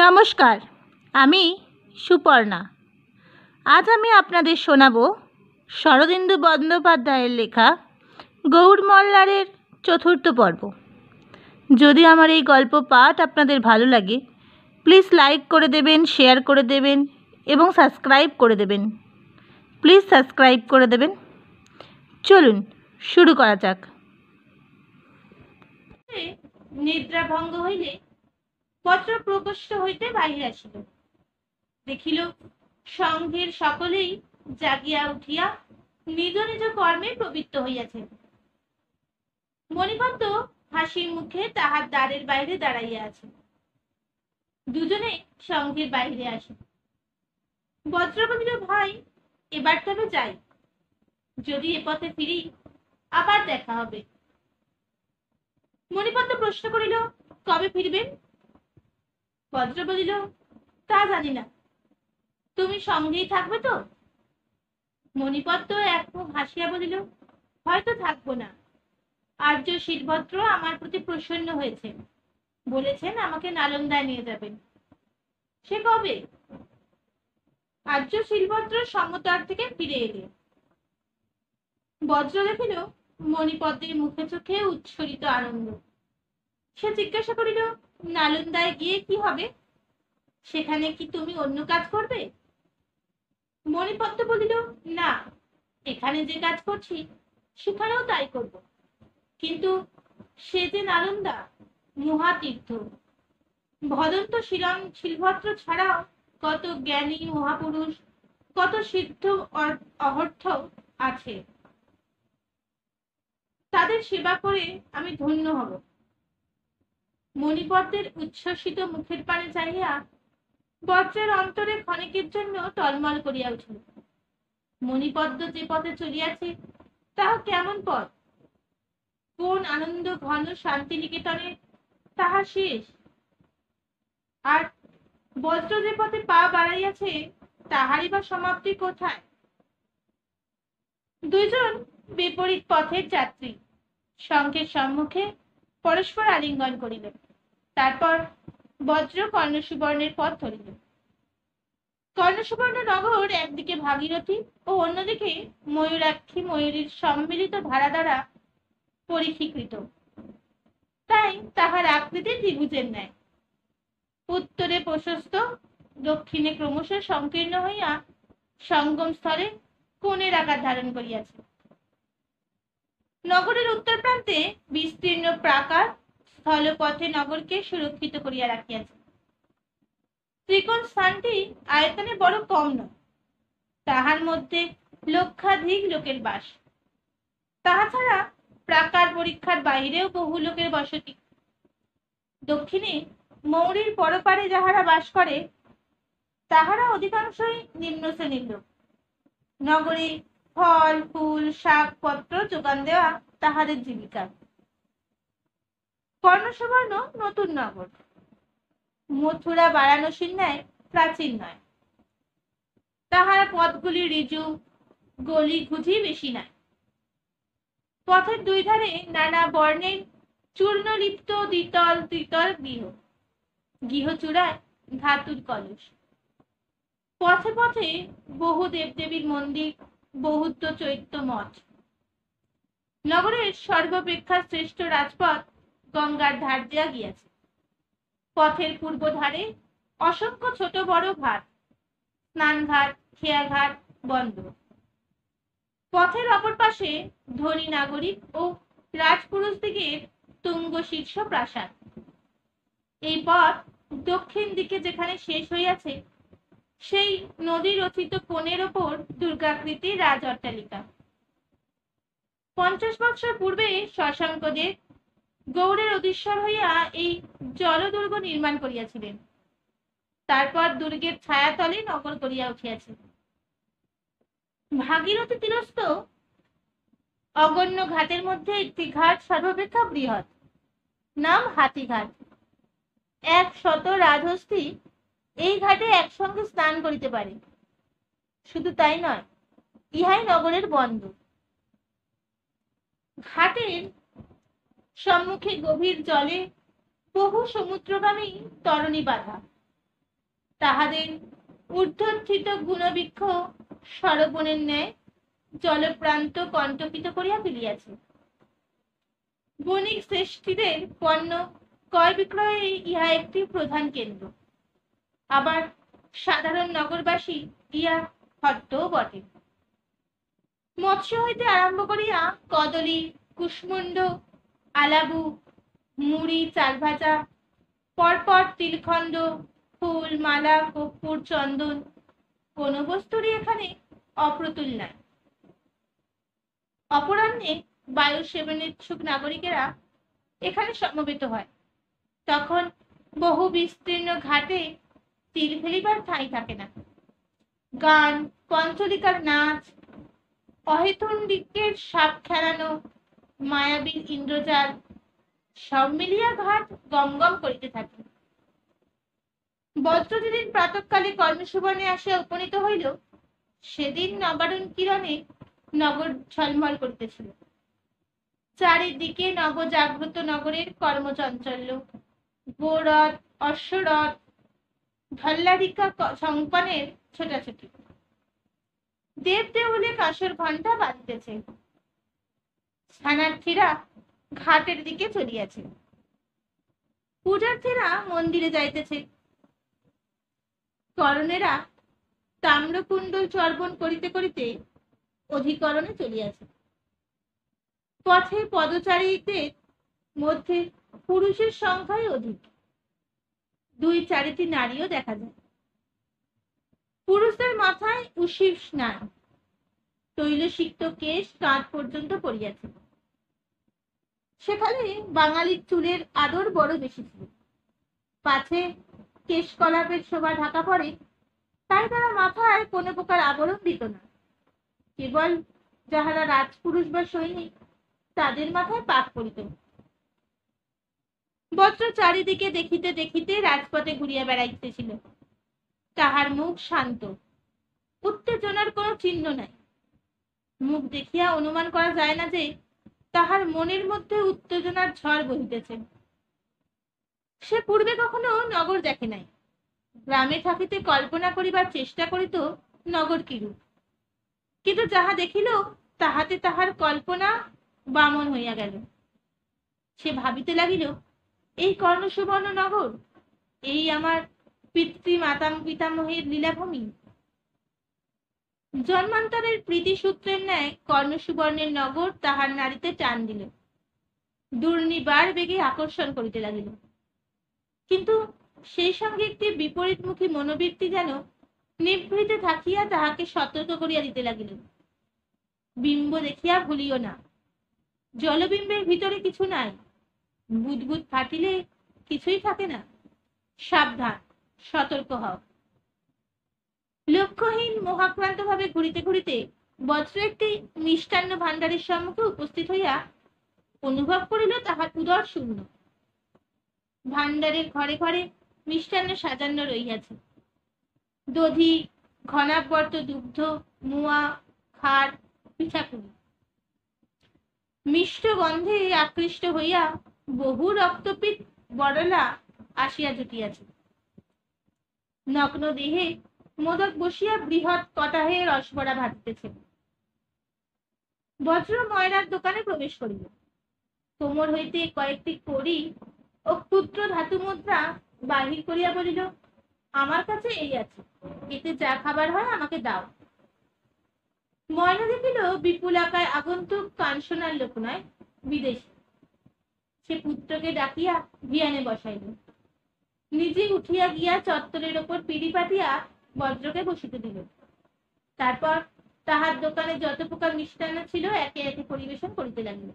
নমস্কার, আমি সুপর্ণা। আজ আমি আপনাদের শোনাব শরদিন্দু বন্দ্যোপাধ্যায়ের লেখা গৌড় মল্লারের চতুর্থ পর্ব। যদি আমার এই গল্প পাঠ আপনাদের ভালো লাগে, প্লিজ লাইক করে দেবেন, শেয়ার করে দেবেন এবং সাবস্ক্রাইব করে দেবেন। প্লিজ সাবস্ক্রাইব করে দেবেন। চলুন শুরু করা যাক। নিদ্রাভঙ্গ হইলে পত্র প্রকোষ্ঠ হইতে বাহির আসিল। দেখিল সংঘের সকলেই জাগিয়া উঠিয়া নিজ নিজ কর্মে প্রবৃত্ত হইয়াছে। মণিপদ্ম হাসির মুখে তাহার দ্বারের বাইরে দাঁড়াইয়া আছে। দুজনে সংঘের বাহিরে আসে। বজ্র বলিল, ভাই, এবার তবে যাই। যদি এ পথে ফিরি আবার দেখা হবে। মণিপদ্ম প্রশ্ন করিল, কবে ফিরবেন? বজ্র বলিল, তা জানি না। তুমি সঙ্গেই থাকবে তো? মণিপদ্ম এক মুখ হাসিয়া বলিল, হয়তো থাকবো না। আর্য শিলভদ্র আমার প্রতি প্রসন্ন হয়েছে, বলেছেন আমাকে নালন্দায় নিয়ে যাবেন। সে কবে? আর্য শিলভদ্র সমতট থেকে ফিরে এলে। বজ্র দেখিল মণিপদ্মের মুখে চোখে উচ্ছ্বরিত আনন্দ। সে জিজ্ঞাসা করিল, নালন্দায় গিয়ে কি হবে? সেখানে কি তুমি অন্য কাজ করবে? মণিপদ্ম বলিল, না, এখানে যে কাজ করছি সেখানেও তাই করব। কিন্তু সে যে নালন্দা, মহাতীর্থ। ভদন্ত শিলভদ্র ছাড়াও কত জ্ঞানী মহাপুরুষ, কত সিদ্ধ অহর্থ আছে। তাদের সেবা করে আমি ধন্য হব। মণিপদ্মের উচ্ছ্বসিত মুখের পানে চাহিয়া বজ্রের অন্তরে ক্ষণিকের জন্য টলমল করিয়া উঠিল। মণিপদ্ম যে পথে চলিয়াছে তাহা কেমন পথ? কোন আনন্দ ঘন শান্তিনিকেতনে তাহা শেষ? আর বজ্র যে পথে পা বাড়াইয়াছে তাহারই বা সমাপ্তি কোথায়? দুইজন বিপরীত পথের যাত্রী সংঘের সম্মুখে পরস্পর আলিঙ্গন করিলেন। তারপর বজ্র কর্ণসুবর্ণের পথ ধরিল। কর্ণসুবর্ণ নগর একদিকে ভাগীরথী ও অন্যদিকে ময়ূরাক্ষী ময়ূরীর সম্মিলিত ধারা দ্বারা পরিখীকৃত, তাই তাহার আকৃতি ত্রিভুজের ন্যায়। উত্তরে প্রশস্ত, দক্ষিণে ক্রমশ সংকীর্ণ হইয়া সঙ্গম স্থলে কোণের আকার ধারণ করিয়াছে। নগরের উত্তর প্রান্তে বিস্তীর্ণ প্রাকার স্থলপথে নগরকে সুরক্ষিত করিয়া রাখিয়াছে। ত্রিকোণ স্থানটি আয়তনে বড় কম নয়, তাহার মধ্যে লক্ষাধিক লোকের বাস। তাহা ছাড়া প্রাকার পরীক্ষার বাহিরেও বহু লোকের বসতি। দক্ষিণে মৌরীর পরপারে যাহারা বাস করে তাহারা অধিকাংশই নিম্ন শ্রেণীর লোক। নগরে ফল ফুল শাকপত্র যোগান দেওয়া তাহাদের জীবিকা। কর্ণসুবর্ণ নতুন নগর, মথুরা বারাণসীর ন্যায় প্রাচীন নয়। তাহার পথগুলি ঋজু, গলি ঘুঝি বেশি নাই। পথের দুই ধারে নানা বর্ণের চূর্ণলিপ্ত দ্বিতল ত্রিতল গৃহ, গৃহচূড়ায় ধাতুর কলস। পথে পথে বহু দেবদেবীর মন্দির, বৌদ্ধ চৈত্য মঠ। নগরের সর্বাপেক্ষা শ্রেষ্ঠ রাজপথ গঙ্গার ধার দিয়া গিয়াছে। পথের পূর্ব ধারে অসংখ্য ছোট বড় ঘাট, স্নানঘাট, খেয়াঘাট, বন্দর। পথের অপর পাশে ধনী নাগরিক ও রাজপুরুষদিগের তুঙ্গ শীর্ষ প্রাসাদ। এই পথ দক্ষিণ দিকে যেখানে শেষ হইয়াছে সেই নদী রচিত কোণের ওপর দুর্গাকৃতির রাজ অট্টালিকা। 50 বৎসর পূর্বে শশাঙ্কদেব গৌড়ের অধীশ্বর হইয়া এই জলদুর্গ নির্মাণ করিয়াছিলেন। তারপর দুর্গের ছায়াতলে নগর করিয়া উঠিয়াছে। ভাগীরথী তীরস্থ অগণ্য ঘাটের মধ্যে একটি ঘাট সর্বাপেক্ষা বৃহৎ, নাম হাতিঘাট। 100 রাজহস্তি এই ঘাটে একসঙ্গে স্নান করিতে পারে। শুধু তাই নয়, ইহাই নগরের বন্দর। ঘাটের সম্মুখে গভীর জলে বহু সমুদ্রগামী তরণী বাঁধা। তাহাদের ঊর্ধ্বস্থিত গুণবৃক্ষ সরবনের ন্যায় জলপ্রান্ত কণ্টকিত করিয়া তুলিয়াছে। বণিক শ্রেষ্ঠীদের পণ্য ক্রয় বিক্রয়ে ইহা একটি প্রধান কেন্দ্র। আবার সাধারণ নগরবাসী ইহা হট্টও বটে। মৎস্য হইতে আরম্ভ করিয়া কদলী, কুষ্মণ্ড, আলাবু, মুড়ি, চাল ভাজা, পরপর তিলখণ্ড, ফুল, মালা, কর্পূর, চন্দন, কোন বস্তুরই এখানে অপ্রতুল নাই। অপরাহ্নে বায়ু সেবনেচ্ছুক নাগরিকেরা এখানে সমবেত হয়। তখন বহু বিস্তীর্ণ ঘাটে তিল ফেলিবার ঠাঁই থাকে না। গান, পঞ্চলিকার নাচ, অহেতুণ্ডিকের সাপ খেলানো, মায়াবীর ইন্দ্রজাল সব মিলিয়া ঘাট গমগম করিতে থাকে। বজ্র যেদিন প্রাতঃকালে কর্ণসুবর্ণে আসিয়া উপনীত হইল, সেদিন নবারুণ কিরণে নগর ঝলমল করিতেছিল। চারিদিকে নবজাগ্রত নগরের কর্মচঞ্চল্য। গোরথ, অশ্বরথ, ঢল্লারিকা সম্পানের ছোটাছুটি। দেব দেউলে কাঁসর ঘণ্টা বাজিতেছে। স্নানার্থীরা ঘাটের দিকে চলিয়াছে। পূজার্থীরা মন্দিরে যাইতেছে। করণেরা তাম্রকুণ্ডল চর্বণ করিতে করিতে অধিকরণে চলিয়াছে। পথে পদচারীদের মধ্যে পুরুষের সংখ্যাই অধিক। 2-4টি নারীও দেখা যায়। পুরুষদের মাথায় উশির স্নান, তৈলসিক্ত কেশ কাঁধ পর্যন্ত পড়িয়াছে। সেখানে বাঙালির চুলের আদর বড় বেশি ছিল। পাছে কেশ কলাপের শোভা ঢাকা পড়ে, তাই তারা মাথায় কোনো প্রকার আবরণ দিত না। কেবল যাহারা রাজপুরুষ বা সৈনিক, তাদের মাথায় পাক পড়িত। বজ্র চারিদিকে দেখিতে দেখিতে রাজপথে ঘুরিয়া বেড়াইতেছিল। তাহার মুখ শান্ত, উত্তেজনার কোনো চিহ্ন নাই। মুখ দেখিয়া অনুমান করা যায় না যে তাহার মনের মধ্যে উত্তেজনার ঝড় বহিতেছে। সে পূর্বে কখনো নগর দেখে নাই। গ্রামে থাকিতে কল্পনা করিবার চেষ্টা করিত নগর কিরূপ, কিন্তু যাহা দেখিল তাহাতে তাহার কল্পনা বামন হইয়া গেল। সে ভাবিতে লাগিল, এই কর্ণসুবর্ণ নগর, এই আমার পিতৃ মাতাম পিতামহের লীলাভূমি। জন্মান্তরের প্রীতিসূত্রের ন্যায় কর্ণসুবর্ণের নগর তাহার নাড়িতে টান দিল, দুর্নিবার বেগে আকর্ষণ করিতে লাগিল। কিন্তু সেই সঙ্গে একটি বিপরীতমুখী মনোবৃত্তি যেন নিভৃতে থাকিয়া তাহাকে সতর্ক করিয়া দিতে লাগিল। বিম্ব দেখিয়া ভুলিও না, জলবিম্বের ভিতরে কিছু নাই। বুদবুদ ফাটিলে কিছুই থাকে না। সাবধান, সতর্ক হও। লক্ষ্যহীন মোহাক্রান্ত ভাবে ঘুরিতে ঘুরিতে বজ্র একটি মিষ্টান্ন ভাণ্ডারের সম্মুখে উপস্থিত হইয়া অনুভব করিল তাহার উদর শূন্য। ভাণ্ডারের ঘরে ঘরে মিষ্টান্ন সাজানো রহিয়াছে। দধি, ঘনাবর্ত দুগ্ধ, মুয়া, খার, পিঠাপুলি। মিষ্ট গন্ধে আকৃষ্ট হইয়া বহু রক্তপিত বড়লা আসিয়া জুটিয়াছে। নগ্ন দেহে মোদক বসিয়া বৃহৎ কটাহে রসবড়া ভাজিতেছে। বজ্র ময়রার দোকানে প্রবেশ করিল। কোমর হইতে কয়েকটি কড়ি ও ক্ষুদ্র ধাতু মুদ্রা বাহির করিয়া বলিল, আমার কাছে এই আছে, এতে যা খাবার হয় আমাকে দাও। ময়না দেখিল বিপুল আকায় আগন্তুক কাঞ্চনার লোক নয়, বিদেশী। সে পুত্রকে ডাকিয়া ভিয়ানে বসাইল। নিজে উঠিয়া গিয়া চত্বরের ওপর পিঁড়ি পাতিয়া বজ্রকে বসিতে দিল। তারপর তাহার দোকানে যত প্রকার মিষ্টান্ন ছিল একে একে পরিবেশন করিতে লাগিল।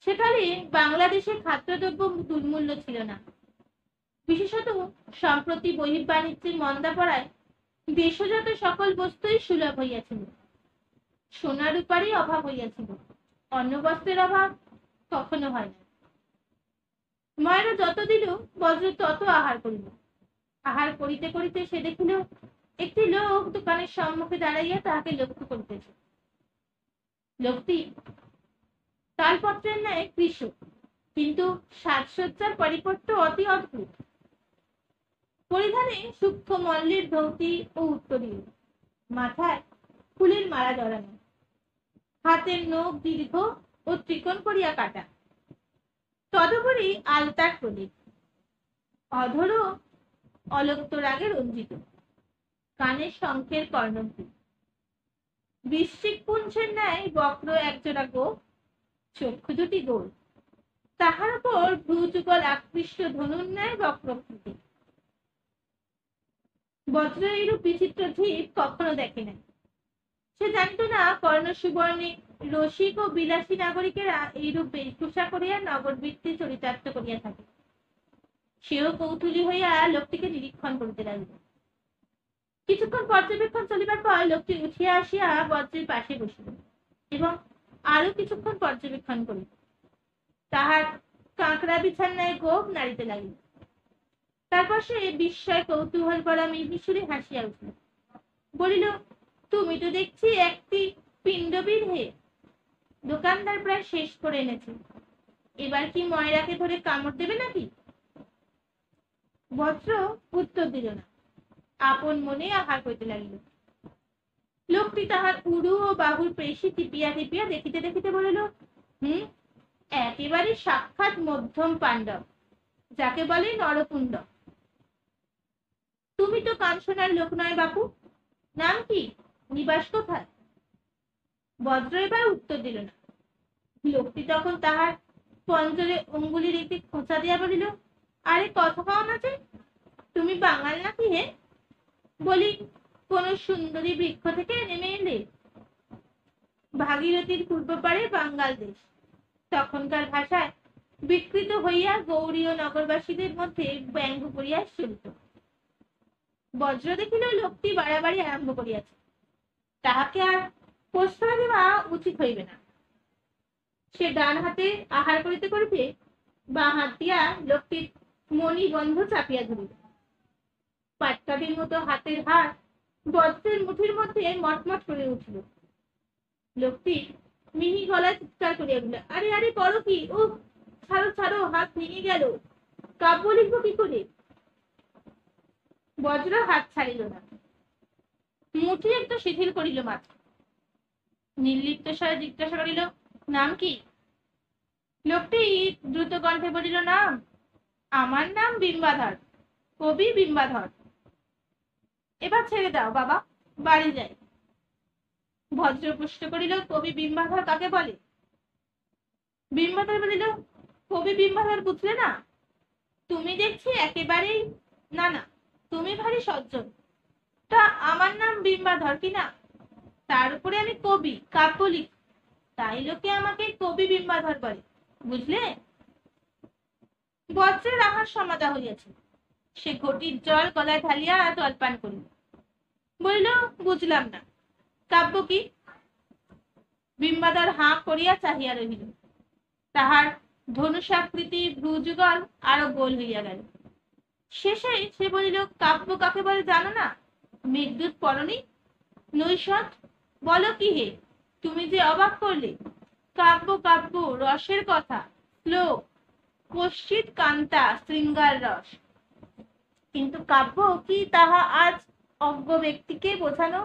সেকালে বাংলাদেশে খাদ্যদ্রব্য দুর্মূল্য ছিল না। বিশেষত সম্প্রতি বহির্বাণিজ্যের মন্দা পড়ায় দেশজাত সকল বস্তুই সুলভ হইয়াছিল। সোনা রূপারই অভাব হইয়াছিল, অন্ন বস্ত্রের অভাব কখনো হয় না। ময়রা যত দিল বজ্র তত আহার করিল। আহার করিতে করিতে সে দেখিল একটি লোক দোকানের সম্মুখে দাঁড়াইয়া তাহাকে লক্ষ্য করিতেছে। লোকটি তালপত্রের ন্যায় কৃশ, কিন্তু সাজসজ্জার পরিপট্ট অতি অদ্ভুত। পরিধানে সূক্ষ্ম মল্লের ধৌতি ও উত্তরীয়, মাথায় ফুলের মালা জড়ানো, হাতের নখ দীর্ঘ ও ত্রিকোণ করিয়া কাটা, তদুপরি আলতার প্রদীপ, অধরও অলক্ত রাগে রঞ্জিত, কানে শঙ্খের কর্ণপুর, বৃশ্চিক পুঞ্ছের ন্যায় বক্র একজোড়া গোপ, চক্ষু দুটি গোল, তাহার উপর ভ্রুযুগল আকৃষ্ট ধনুর ন্যায় বক্রকৃতি। বজ্র এইরূপ বিচিত্র জীব কখনো দেখে নাই। সে জানিত না কর্ণ সুবর্ণে রসিক ও বিলাসী নাগরিকেরা এইরূপ বেশভূষা করিয়া নগরবৃত্তি চরিতার্থ করিয়া থাকে। সেও কৌতূহলী হইয়া লোকটিকে নিরীক্ষণ করিতে লাগিল। কিছুক্ষণ পর্যবেক্ষণ চলিবার পর লোকটি উঠিয়া আসিয়া বজ্রের পাশে বসিল এবং আরো কিছুক্ষণ পর্যবেক্ষণ করিল। তাহার কাঁকড়া বিছার ন্যায় গোপ নাড়িতে লাগিল। তারপর সে বিস্ময় কৌতূহল করা মিহিসুরে হাসিয়া উঠিল, বলিল, তুমি তো দেখছি একটি পিণ্ডবীর হে। দোকানদার প্রায় শেষ করে এনেছে, এবার কি ময়রাকে ধরে কামড় দেবে নাকি? বজ্র উত্তর দিল না, আপন মনে আহার করিতে লাগিল। লোকটি তাহার উরু ও বাহুর পেশি টিপিয়া টিপিয়া দেখিতে দেখিতে বলিল, একেবারে সাক্ষাৎ মধ্যম পাণ্ডব, যাকে বলে নরপুণ্ড। তুমি তো কাঞ্চনার লোক নয় বাপু, নাম কি, নিবাস কোথায়? বজ্র এবার উত্তর দিল না। লোকটি তখন তাহার পঞ্জরে অঙ্গুলির একটি খোঁচা দিয়া বলিল, আরে কথা পাও না যে, তুমি বাঙাল নাকি হে? বলি, কোন সুন্দরী বৃক্ষ থেকে নেমে এলে? ভাগীরথীর পূর্ব পারে বাঙ্গাল দেশ তখনকার ভাষায় বিকৃত হইয়া গৌরী ও নগরবাসীদের মধ্যে ব্যঙ্গ করিয়া চলিত। বজ্র দেখিল লোকটি বাড়াবাড়ি আরম্ভ করিয়াছে, তাহাকে আর প্রশ্রয় দেওয়া উচিত হইবে না। সে ডান হাতে আহার করিতে করিতে বাঁ হাত দিয়া লোকটির মণিবন্ধ চাপিয়া ধরিল। পাটকাঠির মতো হাতের হাড় বজ্রের মুঠির মধ্যে মটমট করে উঠিল। লোকটি মিহি গলায় চিৎকার করিয়া উঠিল, আরে আরে করো কি? ও ছাড়ো ছাড়ো, হাত ভেঙে গেল, কাব্য লিখবো কি করে? বজ্র হাত ছাড়িল না, মুঠি একটু শিথিল করিল মাত্র। নির্লিপ্ত স্বরে জিজ্ঞাসা করিল, নাম কি? লোকটি দ্রুত কণ্ঠে বলিল, নাম? আমার নাম বিম্বাধর, কবি বিম্বাধর। এবার ছেড়ে দাও বাবা, বাড়ি যাই। ভদ্র প্রশ্ন করিল, কবি বিম্বাধর কাকে বলে? বিম্বাধর বলিল, কবি বিম্বাধর বুঝলে না? তুমি দেখছি একেবারেই না না, তুমি ভারী সজ্জন। তা আমার নাম বিম্বাধর কি না? তার উপরে আমি কবি, কাব্য লিখি, তাই লোকে আমাকে কবি বিম্বাধর বলে, বুঝলে? বজ্রের আহার সমাধা হইয়াছে। সে ঘটির জল গলায় ঢালিয়া জলপান করিল। বলিল, বুঝলাম না, কাব্য কি? বিম্বাধর হাঁ করিয়া চাহিয়া রহিল। তাহার ধনুষাকৃতি ভ্রুযুগল আরো গোল হইয়া গেল। শেষে সে বলিল, কাব্য কাকে বলে জানো না? মেঘদূত পড়নি? নৈষদ? বলো কি হে, তুমি যে অবাক করলে। কাব্য কাব্য, রসের কথা, শ্লোক, কশ্চিৎ কান্তা শৃঙ্গার রস। কিন্তু কাব্য কি তাহা আজ অজ্ঞ ব্যক্তিকে বোঝানো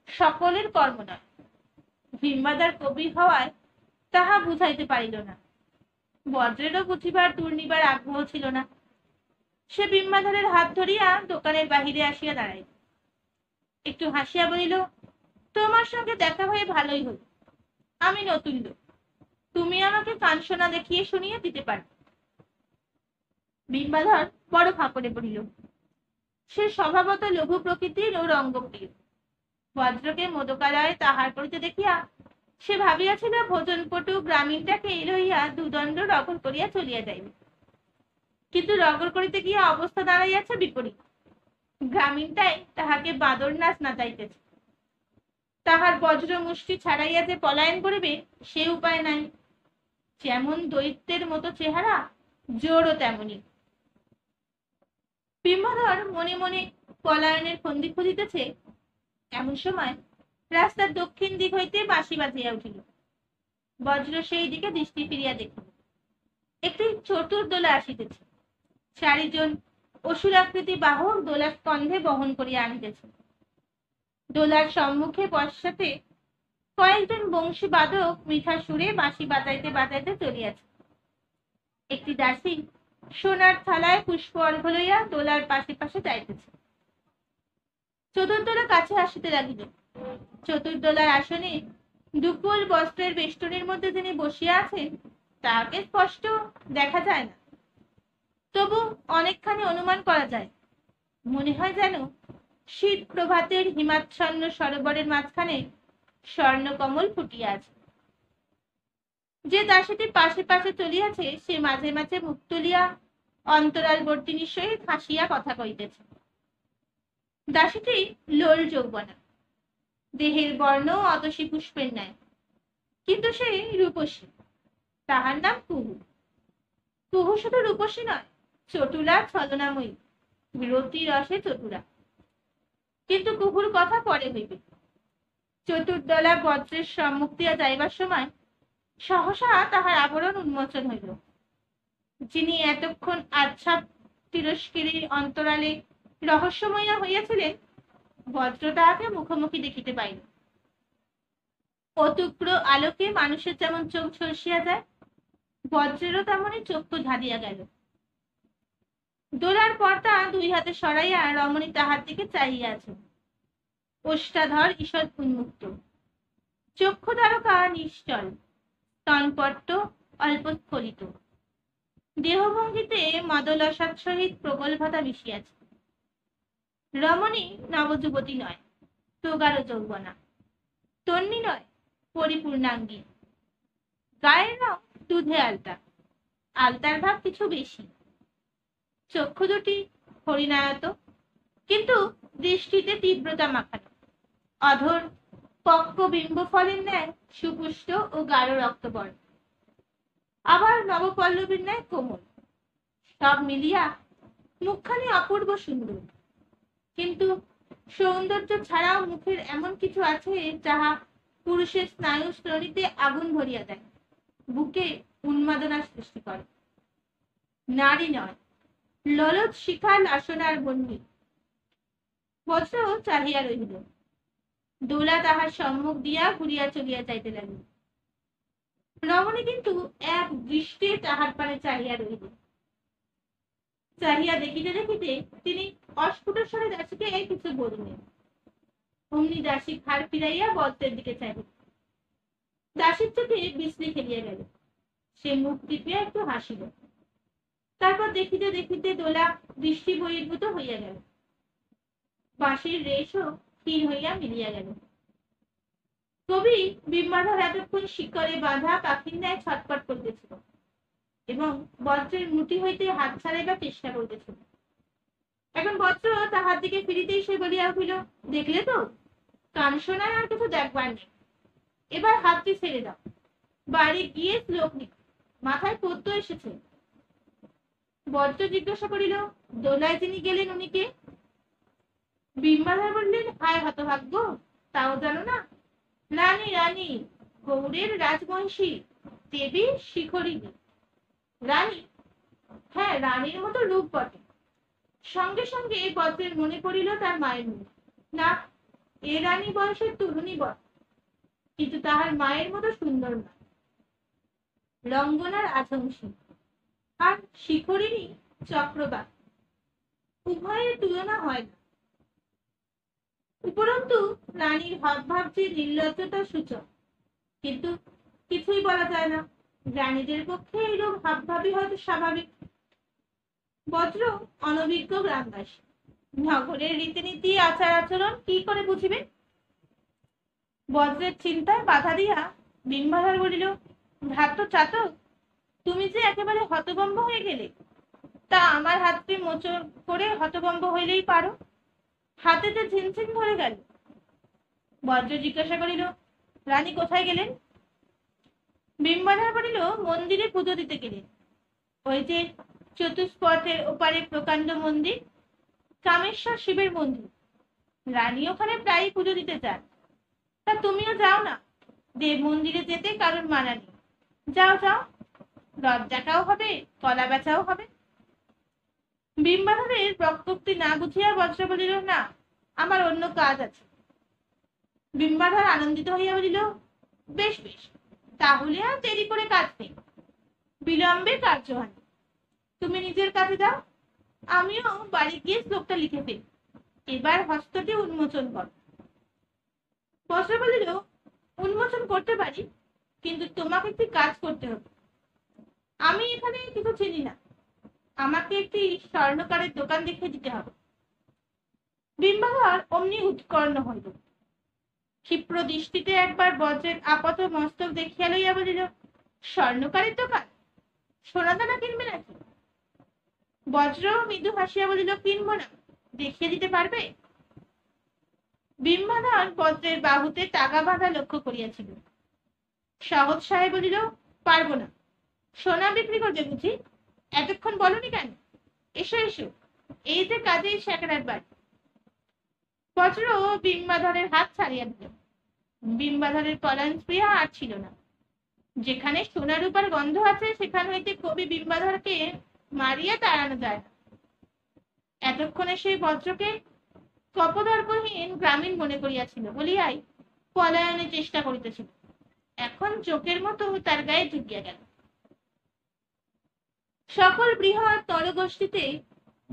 সকলের কর্ম নয়। বিম্বাধর কবি হওয়ায় তাহা বুঝাইতে পারিল না। বজ্রেরও বুঝিবার তুর্নিবার আগ্রহ ছিল না। সে বিম্বাধরের হাত ধরিয়া দোকানের বাহিরে আসিয়া দাঁড়াইল। একটু হাসিয়া বলিল, তোমার সঙ্গে দেখা হয়ে ভালোই হল। আমি নতুন লোক, তুমি আমাকে কাঞ্চনা দেখিয়ে শুনিয়ে দিতে পারো। বিম্বাধর বড় ফাঁকড়ে পড়িল। সে স্বভাবত লঘু প্রকৃতির ও রঙ্গপ্রিয়। বজ্রকে মোদকালয়ে তাহার করিতে দেখিয়া সে ভাবিয়াছিল ভোজনপটু গ্রামীণটাকে লইয়া দুদণ্ড রগর করিয়া চলিয়া যাইবে। কিন্তু রগর করিতে গিয়া অবস্থা দাঁড়াইয়াছে বিপরীত। গ্রামীণটাই তাহাকে বাঁদর নাচ নাচাইতেছে। তাহার বজ্র মুষ্টি ছাড়াইয়া যে পলায়ন করিবে সে উপায় নাই। যেমন দৈত্যের মতো চেহারা, জোরও তেমনি। বিম্বাধর মনে মনে পলায়নের ফন্দি খুঁজিতেছে, এমন সময় রাস্তার দক্ষিণ দিক হইতে বাঁশি বাজিয়া উঠিল। বজ্র সেই দিকে দৃষ্টি ফিরিয়া দেখিল। একটি চতুর দোলা আসিতেছে। চারিজন অসুরাকৃতি বাহক দোলা স্কন্ধে বহন করিয়া আনিতেছে। দোলার সম্মুখে পশ্চাতে কয়েকজন বংশী বাদক মিঠা সুরে বাঁশি বাজাইতে বাজাইতে চলিয়াছে। একটি দাসী সোনার থালায় পুষ্প অর্ঘ লইয়া দোলার পাশে পাশে যাইতেছে। চতুর্দোলা কাছে আসিতে লাগিল। চতুর্দোলার আসনে দুকুল বস্ত্রের বেষ্টনীর মধ্যে যিনি বসিয়া আছেন তাকে স্পষ্ট দেখা যায় না, তবু অনেকখানি অনুমান করা যায়। মনে হয় যেন শীত প্রভাতের হিমাচ্ছন্ন সরোবরের মাঝখানে স্বর্ণকমল ফুটিয়া আছে। যে দাসীটি পাশে পাশে চলিয়াছে সে মাঝে মাঝে মুখ তুলিয়া অন্তরালবর্তিনীর সহিত হাসিয়া কথা কইতেছে। দাসীটি লোল যৌবনা, দেহের বর্ণ অতসী পুষ্পের ন্যায়, কিন্তু সে রূপসী। তাহার নাম কুহু। কুহু শুধু রূপসী নয়, চটুলা ছলনাময়ী, রতি রসে চটুরা। কিন্তু কুহুর কথা পরে হইবে। চতুর্দলা বজ্রের সম্মুখ দিয়া যাইবার সময় সহসা তাহার আবরণ উন্মোচন হইল। যিনি এতক্ষণ আচ্ছাপ তিরস্কিরীর অন্তরালে রহস্যময়া হইয়াছিলেন, বজ্র তাহাকে মুখোমুখি দেখিতে পাইল। অতুগ্র আলোকে মানুষের যেমন চোখ ঝলসিয়া যায়, বজ্রেরও তেমনই চক্ষু ধাঁধিয়া গেল। দোলার পর্দা দুই হাতে সরাইয়া রমণী তাহার দিকে চাহিয়া আছে। ওষ্ঠাধর ঈষৎ উন্মুক্ত, চক্ষু দ্বারকা নিশ্চল, স্তনপট্ট অল্প স্ফলিত, দেহভঙ্গিতে মদলসার সহিত প্রগল্ভতা মিশিয়াছে। রমণী নবযুবতী নয়, প্রগাঢ় যৌবনা, তন্নি নয়, পরিপূর্ণাঙ্গী। গায়ের রং দুধে আলতা, আলতার ভাব কিছু বেশি। চক্ষু দুটি হরিণায়ত, কিন্তু দৃষ্টিতে তীব্রতা মাখানো। অধর পক্ক বিম্ব ফলের ন্যায় সুপুষ্ট ও গাঢ় রক্তবর্ণ, আবার নবপল্লবীর ন্যায় কোমল। সব মিলিয়া মুখখানি অপূর্ব সুন্দর, কিন্তু সৌন্দর্য ছাড়াও মুখের এমন কিছু আছে যাহা পুরুষের স্নায়ু স্তরিতে আগুন ভরিয়া দেয়, বুকে উন্মাদনা সৃষ্টি করে। নারী নয়, ললদ শিখা লাসনার বন্যী। বজ্র চাহিয়া রহিল। দোলা তাহার সম্মুখ দিয়া ঘুরিয়া চলিয়া যাইতে লাগিল। রমণী কিন্তু এক দৃষ্টে তাহার পানে চাহিয়া রহিল। চাহিয়া দেখিতে দেখিতে তিনি অস্ফুট স্বরে দাসীকে কিছু বলিলেন। অমনি দাসী ঘাড় ফিরাইয়া বজ্রের দিকে চাহিল। দাসীর চোখে বিশ্রী খেলিয়া গেল। সে মুখ টিপিয়া একটু হাসিল। তারপর দেখিতে দেখিতে দোলা দৃষ্টি বহির্ভূত হইয়া গেল। বাঁশির রেশও ক্ষীণ হইয়া মিলিয়া গেল। কবি বিম্বাধর এতক্ষণ শিকরে বাঁধা পাখির ন্যায় ছটপট করিতেছিল এবং বজ্রের মুঠি হইতে হাত ছাড়াইবার চেষ্টা করিতেছিল। এখন বজ্র তাহার দিকে ফিরিতেই সে বলিয়া উঠিল, দেখলে তো, কান শোনায় আর কিছু দেখবার নেই। এবার হাতটি ছেড়ে দাও, বাড়ি গিয়ে শ্লোক লিখ, মাথায় পদ্য এসেছে। বজ্র জিজ্ঞাসা করিল, দোলায় যিনি গেলেন উনি কে? বিম্বাধর বললেন, হায় হতভাগ্য, তাও জানো না? রানী, রানী, গৌড়ের রাজবংশী দেবী শিখরিণী। রানী? হ্যাঁ, রানীর মতো রূপ বটে। সঙ্গে সঙ্গে বজ্রের মনে পড়িল তার মায়ের মুখ। না, এ রানী বয়সের তরুণী বটে, কিন্তু তাহার মায়ের মতো সুন্দর না। রঙ্গনার আধংসী, আর শিখরিণী চক্রবাক, উভয়ের তুলনা হয় না। উপরন্তু রানীর হাবভাব যে নির্লজ্জতার সূচক, কিন্তু কিছুই বলা যায় না। রানীদের পক্ষে এইরূপ হাবভাবই হয়তো স্বাভাবিক। বজ্র অনভিজ্ঞ গ্রামবাসী, নগরের রীতিনীতি আচার আচরণ কি করে বুঝিবে? বজ্রের চিন্তায় বাধা দিয়া বিম্বাধর বলিল, ভ্রাত্য চাতক, তুমি যে একেবারে হতভম্ব হয়ে গেলে, তা আমার হাতটি মোচড় করে হতভম্ব হইলেই পারো। হাতে যে ঝিনঝিন ধরে গেল। বজ্র জিজ্ঞাসা করিল, রানী কোথায় গেলেন? বিম্বাধর বলিল, মন্দিরে পুজো দিতে গেলেন। ওই যে চতুষ্পথের ওপারে প্রকাণ্ড মন্দির, কামেশ্বর শিবের মন্দির। রানী ওখানে প্রায়ই পুজো দিতে যান। তা তুমিও যাও না? দেব মন্দিরে যেতে কারণ মানা নেই। যাও যাও, লজ্জাটাও হবে, কলা বেচাও হবে। বিম্বাধরের বক্তব্যটি না বুঝিয়া বজ্র বলিল, না, আমার অন্য কাজ আছে। বিম্বাধর আনন্দিত হইয়া বলিল, বেশ বেশ, তাহলে আর দেরি করে কাজ নেই, বিলম্বে কার্যহানি। তুমি নিজের কাজে যাও, আমিও বাড়ি গিয়ে শ্লোকটা লিখে ফেলি। এবার হস্তটি উন্মোচন কর। বজ্র বলিল, উন্মোচন করতে পারি, কিন্তু তোমাকে একটি কাজ করতে হবে। আমি এখানে কিছু চিনি না, আমাকে একটি স্বর্ণকারের দোকান দেখিয়ে দিতে হবে। বিম্বাধর অমনি উৎকর্ণ হইল। ক্ষিপ্র দৃষ্টিতে একবার বজ্রের আপাত মস্তক দেখিয়া লইয়া বলিল, স্বর্ণকারের দোকান? সোনাদানা কিনবে নাকি? বজ্র মৃদু হাসিয়া বলিল, কিনবো না, দেখিয়ে দিতে পারবে? বিম্বাধর বজ্রের বাহুতে টাকা বাঁধা লক্ষ্য করিয়াছিল। সহজ সাহেব বলিল, পারবো না। সোনা বিক্রি করবে বুঝি? এতক্ষণ বলনি কেন? এসো এসো, এই যে কাজেই শেখরার বাড়ি। বজ্র বিম্বাধরের হাত ছাড়িয়া দিল। বিম্বাধরের পলায়ন স্পৃহা আর ছিল না। যেখানে সোনা রূপার গন্ধ আছে, সেখান হইতে কবি বিম্বাধরকে মারিয়া তাড়ানো যায় না। এতক্ষণে সেই বজ্রকে কপদর্পহীন গ্রামীণ মনে করিয়াছিল বলিয়াই পলায়নের চেষ্টা করিতেছিল। এখন চোখের মতো তার গায়ে ঢুকিয়া গেল। সকল বৃহৎ তরগোষ্ঠীতে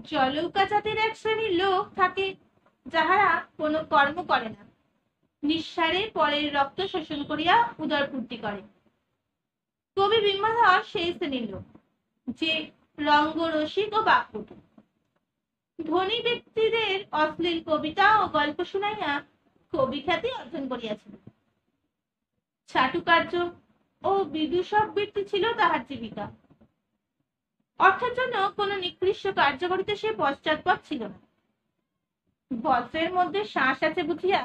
জলৌকা জাতির এক শ্রেণীর লোক থাকে, যাহারা কোনো কর্ম করে না, নিঃসারে পরের রক্ত শোষণ করিয়া উদরপূর্তি করে। কবি বিম্বাধর সেই শ্রেণীর লোক, যে রঙ্গরসিক ও বাকপটু। ধনী ব্যক্তিদের অশ্লীল কবিতা ও গল্প শুনাইয়া কবি খ্যাতি অর্জন করিয়াছিল। চাটুকার্য ও বিদূষক বৃত্তি ছিল তাহার জীবিকা। অর্থের জন্য কোন নিকৃষ্ট কার্য করিতে সে পশ্চাৎপদ ছিল না। বজ্রের মধ্যে শ্বাস আছে বুঝিয়া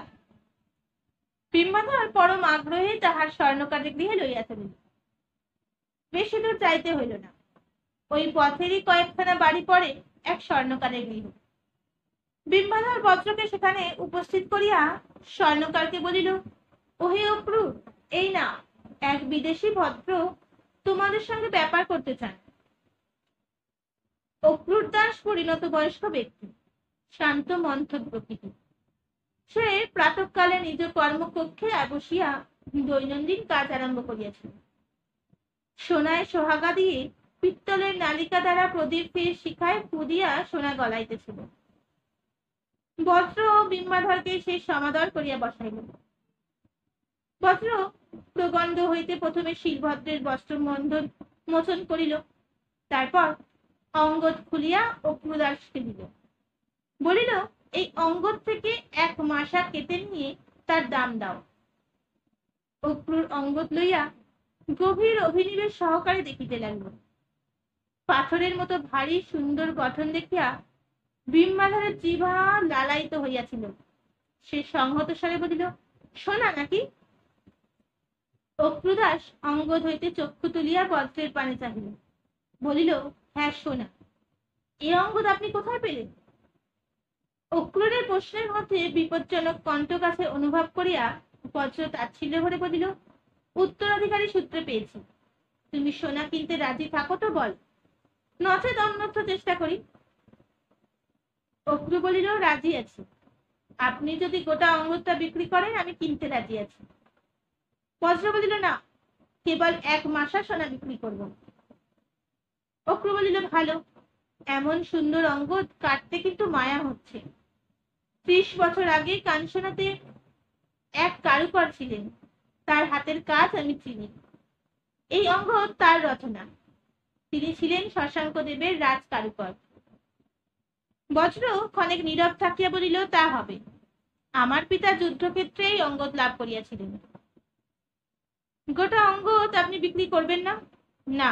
বিম্বাধর পরম আগ্রহে তাহার স্বর্ণকারের গৃহে লইয়া চলিল। বেশি দূর যাইতে হইল না, ওই পথেরই কয়েকখানা বাড়ি পরে এক স্বর্ণকারের গৃহ। বিম্বাধর বজ্রকে সেখানে উপস্থিত করিয়া স্বর্ণকারকে বলিল, ওহে অক্রূর, এই না, এক বিদেশি ভদ্র তোমাদের সঙ্গে ব্যাপার করতে চান। অক্রূর দাস পরিণত বয়স্ক ব্যক্তি, শান্ত মন্থর প্রকৃতি। সে প্রাতঃকালে নিজ কর্মকক্ষে বসিয়া দৈনন্দিন কাজ আরম্ভ করিয়াছিল। সোনায় সোহাগা দিয়ে পিত্তলের নালিকা দ্বারা প্রদীপের শিখায় পুদিয়া সোনা গলাইতেছিল। বজ্র বিম্বাধরকে সে সমাদর করিয়া বসাইল। বজ্র প্রগণ্ড হইতে প্রথমে শিলভদ্রের বস্ত্র মোচন করিল, তারপর অঙ্গদ খুলিয়া অক্রুদাসকে দিল। বলিল, এই অঙ্গদ থেকে এক মাসা কেটে নিয়ে তার দাম দাও। অক্রুর অঙ্গদ লইয়া গভীর অভিনিবেশ সহকারে দেখিতে লাগল। পাথরের মতো ভারী সুন্দর গঠন দেখিয়া বিম্বাধরের জিহ্বা লালায়িত হইয়াছিল। সে সংহত স্বরে বলিল, সোনা নাকি? অক্রুদাস অঙ্গদ হইতে চক্ষু তুলিয়া বজ্রের পানে চাহিল। বলিল, হ্যাঁ সোনা। এ অঙ্গদ আপনি কোথায় পেলেন? অক্রুরের প্রশ্নের মধ্যে বিপজ্জনক কণ্টক আছে অনুভব করিয়া বজ্র তাচ্ছিল্য ভরে বলিল, উত্তরাধিকারী সূত্রে পেয়েছি। তুমি সোনা কিনতে রাজি থাকো তো বল, নচেত অন্যত্র চেষ্টা করি। অক্রু বলিল, রাজি আছি। আপনি যদি গোটা অঙ্গদটা বিক্রি করেন, আমি কিনতে রাজি আছি। বজ্র বলিল, না, কেবল এক মাসা সোনা বিক্রি করব। অক্রু বলিল, ভালো, এমন সুন্দর অঙ্গদ কাটতে কিন্তু মায়া হচ্ছে। 30 বছর আগে কাঞ্চনাতে এক কারুকর ছিলেন, তার হাতের কাজ আমি চিনি। এই অঙ্গদ তার রচনা। তিনি ছিলেন শশাঙ্ক দেবের রাজ কারুকর। বজ্র ক্ষণেক নীরব থাকিয়া বলিল, তা হবে। আমার পিতা যুদ্ধক্ষেত্রে এই অঙ্গদ লাভ করিয়াছিলেন। গোটা অঙ্গদ আপনি বিক্রি করবেন না? না।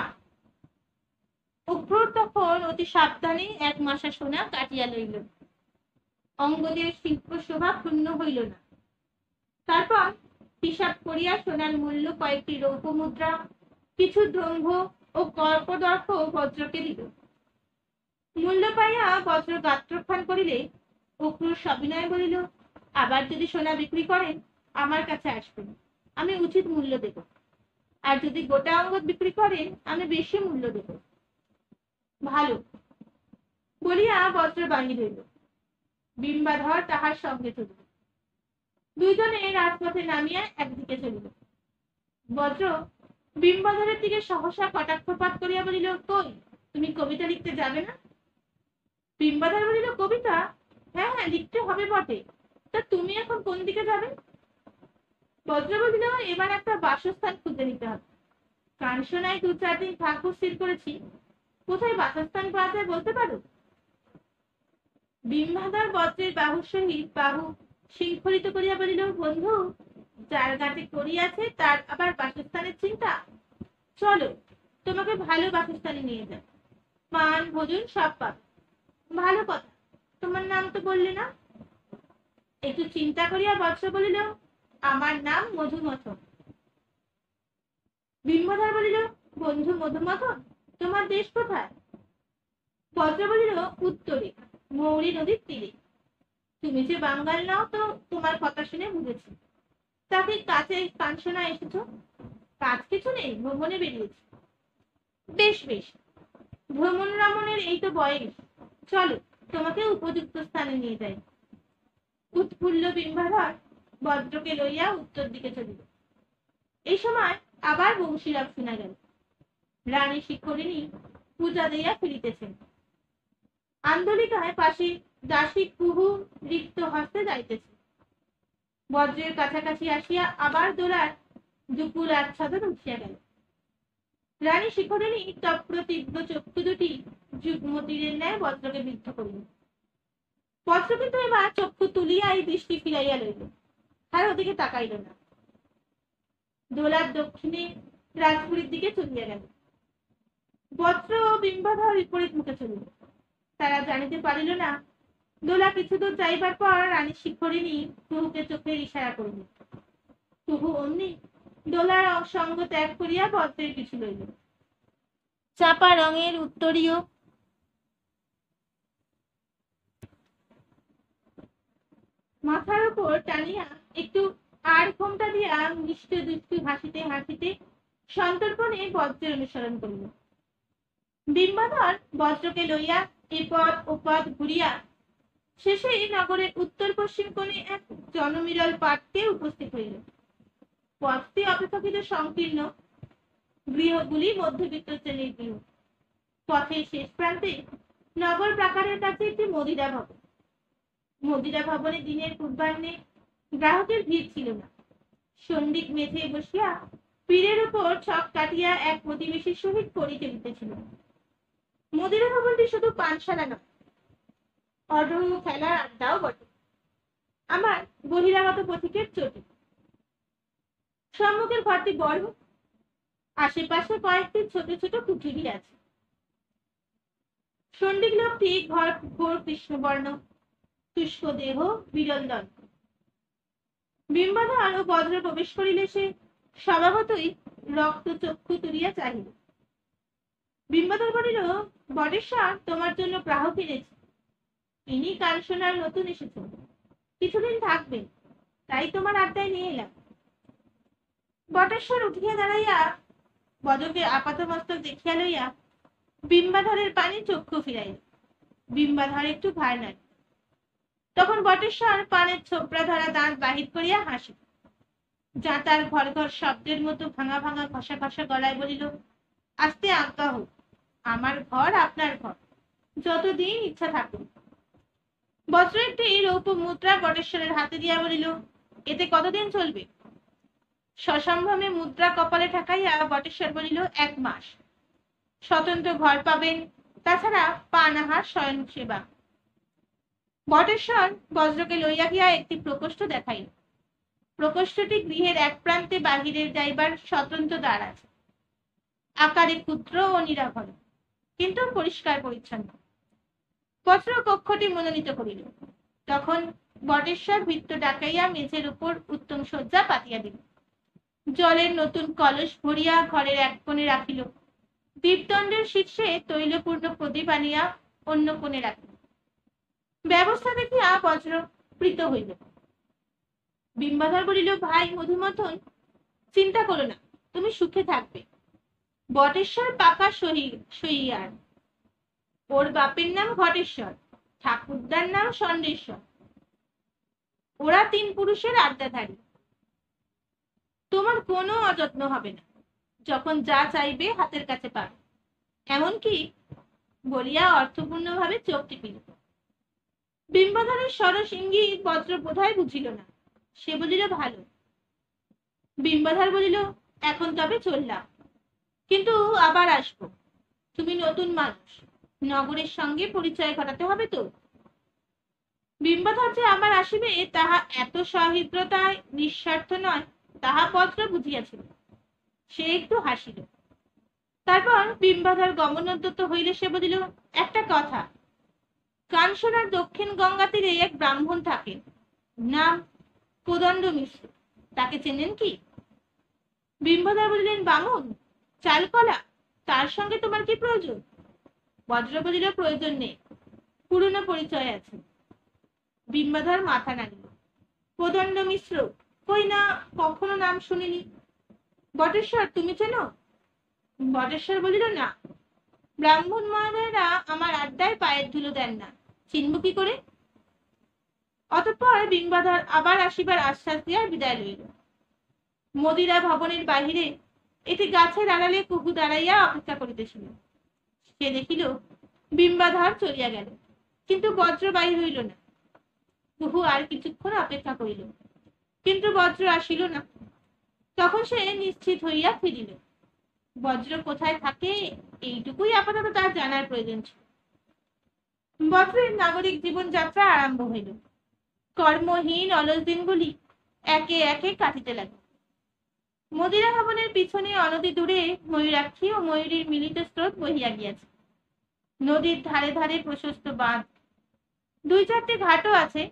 অক্রূর তখন অতি সাবধানে এক মাসা সোনা কাটিয়া লইল। অঙ্গদের শিল্প শোভা ক্ষুণ্ণ হইল না। তারপর হিসাব করিয়া সোনার মূল্য কয়েকটি রৌপ্য মুদ্রা, কিছু দ্রম্ভ ও কর্পদর্প বজ্রকে দিল। মূল্য পাইয়া বজ্র গাত্রোত্থান করিলে অক্রূর সবিনয়ে বলিল, আবার যদি সোনা বিক্রি করেন, আমার কাছে আসবেন, আমি উচিত মূল্য দেব। আর যদি গোটা অঙ্গদ বিক্রি করেন, আমি বেশি মূল্য দেব। ভালো, বলিয়া বজ্র বাহির হইল। বিম্বাধর তাহার সঙ্গে চলিল। দুইজনে রাজপথে নামিয়া একদিকে চলিল। বজ্র বিম্বাধরের দিকে সহসা কটাক্ষপাত করিয়া বলিল, কই, তুমি কবিতা লিখতে যাবে না? বিম্বাধর বলিল, কবিতা? হ্যাঁ হ্যাঁ, লিখতে হবে বটে, তা তুমি এখন কোন দিকে যাবে? বজ্র বলিল, এবার একটা বাসস্থান খুঁজে নিতে হবে। কাঞ্চনায় 2-4 দিন থাকবো স্থির করেছি, কোথায় বাসস্থান পাওয়া যায় বলতে পারো? বিম্বাধর বজ্রের বাহুর সহিত বাহু শৃঙ্খলিত করিয়া বলিল, বন্ধু, যার গাছে করি আছে তার আবার বাসস্থানের চিন্তা? চলো, তোমাকে ভালো বাসস্থানে নিয়ে যাও, পান ভোজন সব পাবে। ভালো কথা, তোমার নাম তো বললে না? একটু চিন্তা করিয়া বজ্র বলিল, আমার নাম মধুমথন। বিম্বাধর বলিল, বন্ধু মধুমথন, তোমার দেশ কোথায়? বজ্র বলিল, উত্তরে, মৌরী নদীর তীরে। তুমি যে বাঙ্গাল নাও তো তোমার কথা শুনে বুঝেছি। তাকে কাছে কাঞ্চনা এসেছ? কাজ কিছু নেই, ভ্রমণে বেরিয়েছি। বেশ বেশ, ভ্রমণ রমণের এই তো বয়স, চলো তোমাকে উপযুক্ত স্থানে নিয়ে যাই। উৎফুল্ল বিম্বাধর বজ্রকে লইয়া উত্তর দিকে চলিল। এই সময় আবার বংশীরাব শোনা গেল। রানী শিখরিণী পূজা দিয়া ফিরিতেছেন। আন্দোলিকায় পাশে দাসী কুহু রিক্ত হস্তে যাইতেছে। বজ্রের কাছাকাছি আসিয়া আবার দোলার দুপুর আচ্ছাদন উঠিয়া গেল। রানী শিখরিণী তপ্রতীব্র চক্ষু দুটি যুগ্মতীরের ন্যায় বজ্রকে বিদ্ধ করিল। বজ্র কিন্তু এবার চক্ষু তুলিয়াই দৃষ্টি ফিরাইয়া লইল, আর ওদিকে তাকাইল না। দোলার দক্ষিণে রাজপুরীর দিকে চলিয়া গেল। বজ্র ও বিম্বাধর বিপরীত মুখে চলিল। তারা জানিতে পারিল না, দোলা কিছু দূর যাইবার পর রানী শিখরিণী কুহুকে চোখের ইশারা করিল। কুহু অমনি দোলার সঙ্গ ত্যাগ করিয়া বজ্রের পিছু লইল। চাপা রঙের উত্তরীয় মাথার উপর টানিয়া একটু আর ঘোমটা দিয়া মিষ্ট দুষ্টু হাসিতে হাসিতে সন্তর্পণে বজ্রের অনুসরণ করিল। বিম্বাধর বজ্রকে লইয়া এপদ ওপদ ঘুরিয়া শেষে নগরের উত্তর পশ্চিম কোণে এক জনমিরল পাটকে উপস্থিত হইল। পথটি অপেক্ষাকৃত সংকীর্ণ, গৃহগুলি মধ্যবিত্ত শ্রেণীর গৃহ। পথের শেষ প্রান্তে নগর প্রাকারের কাছে একটি মদিরা ভবন। মদিরা ভবনে দিনের পূর্বাহ্নে গ্রাহকের ভিড় ছিল না। সন্দিক মেঝে বসিয়া পীরের উপর ছক কাটিয়া এক প্রতিবেশীর সহিত কড়ি চলিতেছিল। মদিরা ভবনটি শুধু পানশালা নয়, অডর্ম খেলার আড্ডাও বটে। আমার বহিরাগত পথিকের চটি। সম্মুখের ঘরটি বড়, আশেপাশে কয়েকটি ছোট ছোট কুঠুরি আছে। সন্দিক লোকটি ঘর ঘোর কৃষ্ণবর্ণ, শুষ্ক দেহ, বিরল দন্ত। বিম্বাধর ও বজ্র প্রবেশ করিলে সে স্বভাবতই রক্ত চক্ষু তুলিয়া চাহিল। বিম্বাধর বলিল, বটেশ্বর, তোমার জন্য গ্রাহক এনেছি। ইনি কাঞ্চনার নতুন এসেছেন, কিছুদিন থাকবেন, তাই তোমার আড্ডায় নিয়ে এলাম। বটেশ্বর উঠিয়া দাঁড়াইয়া বজ্রকে আপাতমস্তক দেখিয়া লইয়া বিম্বাধরের পানে চক্ষু ফিরাইল। বিম্বাধর একটু ভার নাই। তখন বটেশ্বর পানের ছোপড়া ধরা দাঁত বাহির করিয়া হাসিল। যাঁতার ঘর ঘর শব্দের মতো ভাঙা ভাঙা ঘষা ঘষা গলায় বলিল, আস্তে আজ্ঞা হোক, আমার ঘর আপনার ঘর, যতদিন ইচ্ছা থাকুন। বজ্র একটি রৌপ্য মুদ্রা বটেশ্বরের হাতে দিয়া বলিল, এতে কতদিন চলবে? সসম্ভ্রমে মুদ্রা কপালে ঠেকাইয়া বটেশ্বর বলিল, 1 মাস। স্বতন্ত্র ঘর পাবেন, তাছাড়া পান আহার শয়ন সেবা। বটেশ্বর বজ্রকে লইয়া গিয়া একটি প্রকোষ্ঠ দেখাইল। প্রকোষ্ঠটি গৃহের এক প্রান্তে বাহিরের যাইবার স্বতন্ত্র দ্বার আছে। আকারে ক্ষুদ্র ও নিরাভর, কিন্তু পরিষ্কার পরিচ্ছন্ন। বজ্র কক্ষটি মনোনীত করিল। তখন বটেশ্বর ভৃত্য ডাকাইয়া মেঝের উপর উত্তম শয্যা পাতিয়া দিল। জলের নতুন কলস ভরিয়া ঘরের এক কোণে রাখিল। দীপদণ্ডের শীর্ষে তৈলপূর্ণ প্রদীপ আনিয়া অন্য কোণে রাখিল। ব্যবস্থা দেখিয়া বজ্র প্রীত হইল। বিম্বাধর বলিল, ভাই মধুমথন, চিন্তা করো না, তুমি সুখে থাকবে। বটেশ্বর পাকা সহিয়ার। ওর বাপের নাম ঘটেশ্বর, ঠাকুরদার নাম ষণ্ডেশ্বর। ওরা 3 পুরুষের আড্ডাধারী। তোমার কোনো অযত্ন হবে না, যখন যা চাইবে হাতের কাছে পাবে। এমনকি বলিয়া অর্থপূর্ণভাবে চোখ টিপিল। বিম্বাধরের সরস ইঙ্গিত বজ্র বোধহয় বুঝিল না। সে বলিল, ভালো। বিম্বাধর বলিল, এখন তবে চললাম, কিন্তু আবার আসবো। তুমি নতুন মানুষ, নগরের সঙ্গে পরিচয় ঘটাতে হবে তো। বিম্বাধর যে আবার আসিবে তাহা এত সহৃদয়তায় নিঃস্বার্থ নয়, তাহা বজ্র বুঝিয়াছিল। সে একটু হাসিল। তারপর বিম্বাধর গমনোদ্যত হইলে সে বলিল, একটা কথা। কানসোনার দক্ষিণ গঙ্গা তীরে এক ব্রাহ্মণ থাকে, নাম কোদণ্ড মিশ্র। তাকে চেনেন কি? বিম্বাধর বলিলেন, বামুন, চালকলা, তার সঙ্গে তোমার কি প্রয়োজন? বজ্র বলিল, প্রয়োজন নেই, পুরনো পরিচয় আছে। বিম্বাধর মাথা নাড়িল। কোদণ্ড মিশ্র? কই না, কখনো নাম শুনিনি। বটেশ্বর, তুমি চেনো? বটেশ্বর বলিল, না, ব্রাহ্মণ মহাশয়েরা আমার আড্ডায় পায়ের ধুলো দেন না, চিনব কি করে? অতঃপর বিম্বাধর আবার আসিবার আশ্বাস দিয়া বিদায় লইল। মদিরা ভবনের বাহিরে একটি গাছের আড়ালে কুকু দাঁড়াইয়া অপেক্ষা করিতেছিল। সে দেখিল বিম্বাধর চলিয়া গেল, কিন্তু বজ্র বাহির হইল না। কুহু আর কিছুক্ষণ অপেক্ষা করিল, কিন্তু বজ্র আসিল না। তখন সে নিশ্চিত হইয়া ফিরিল। বজ্র কোথায় থাকে এইটুকুই আপাতত তার জানার প্রয়োজন ছিল। বজ্রের নাগরিক জীবনযাত্রা আরম্ভ হইল। কর্মহীন অলস দিনগুলি একে একে কাটিতে লাগল। মদিরা ভবনের পিছনে অনতি দূরে ময়ূরাক্ষী ও ময়ূরীর মিলিত স্রোত বহিয়া গিয়াছে। নদীর ধারে ধারে প্রশস্ত বাঁধ, 2-4টি ঘাটও আছে,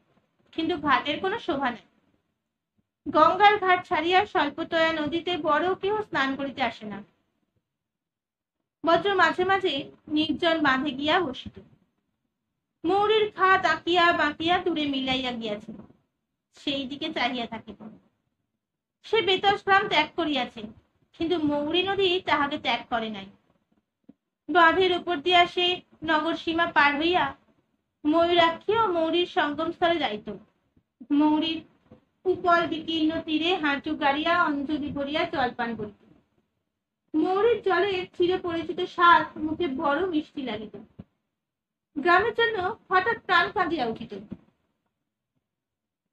কিন্তু ঘাটের কোনো শোভা নাই। গঙ্গার ঘাট ছাড়িয়া স্বল্পতয়া নদীতে বড় কেহ স্নান করিতে আসে না। বজ্র মাঝে মাঝে নির্জন বাঁধে গিয়া বসিত। মৌরীর খাত আঁকিয়া বাঁকিয়া দূরে মিলাইয়া গিয়াছে, সেই দিকে চাহিয়া থাকিত। সে বেতসগ্রাম ত্যাগ করিয়াছে, কিন্তু মৌরী নদী তাহাকে ত্যাগ করে নাই। বাঁধের উপর দিয়া সে নগর সীমা পার হইয়া ময়ূরাক্ষী ও মৌরীর সঙ্গম স্থলে যাইত। মৌরীর উপল বিকীর্ণ তীরে হাঁটু গাড়িয়া অঞ্জলি ভরিয়া জলপান করিত। মৌরীর জলের চিরপরিচিত স্বাদ মুখে বড় মিষ্টি লাগিত। গ্রামের জন্য হঠাৎ প্রাণ কাঁদিয়া উঠিত,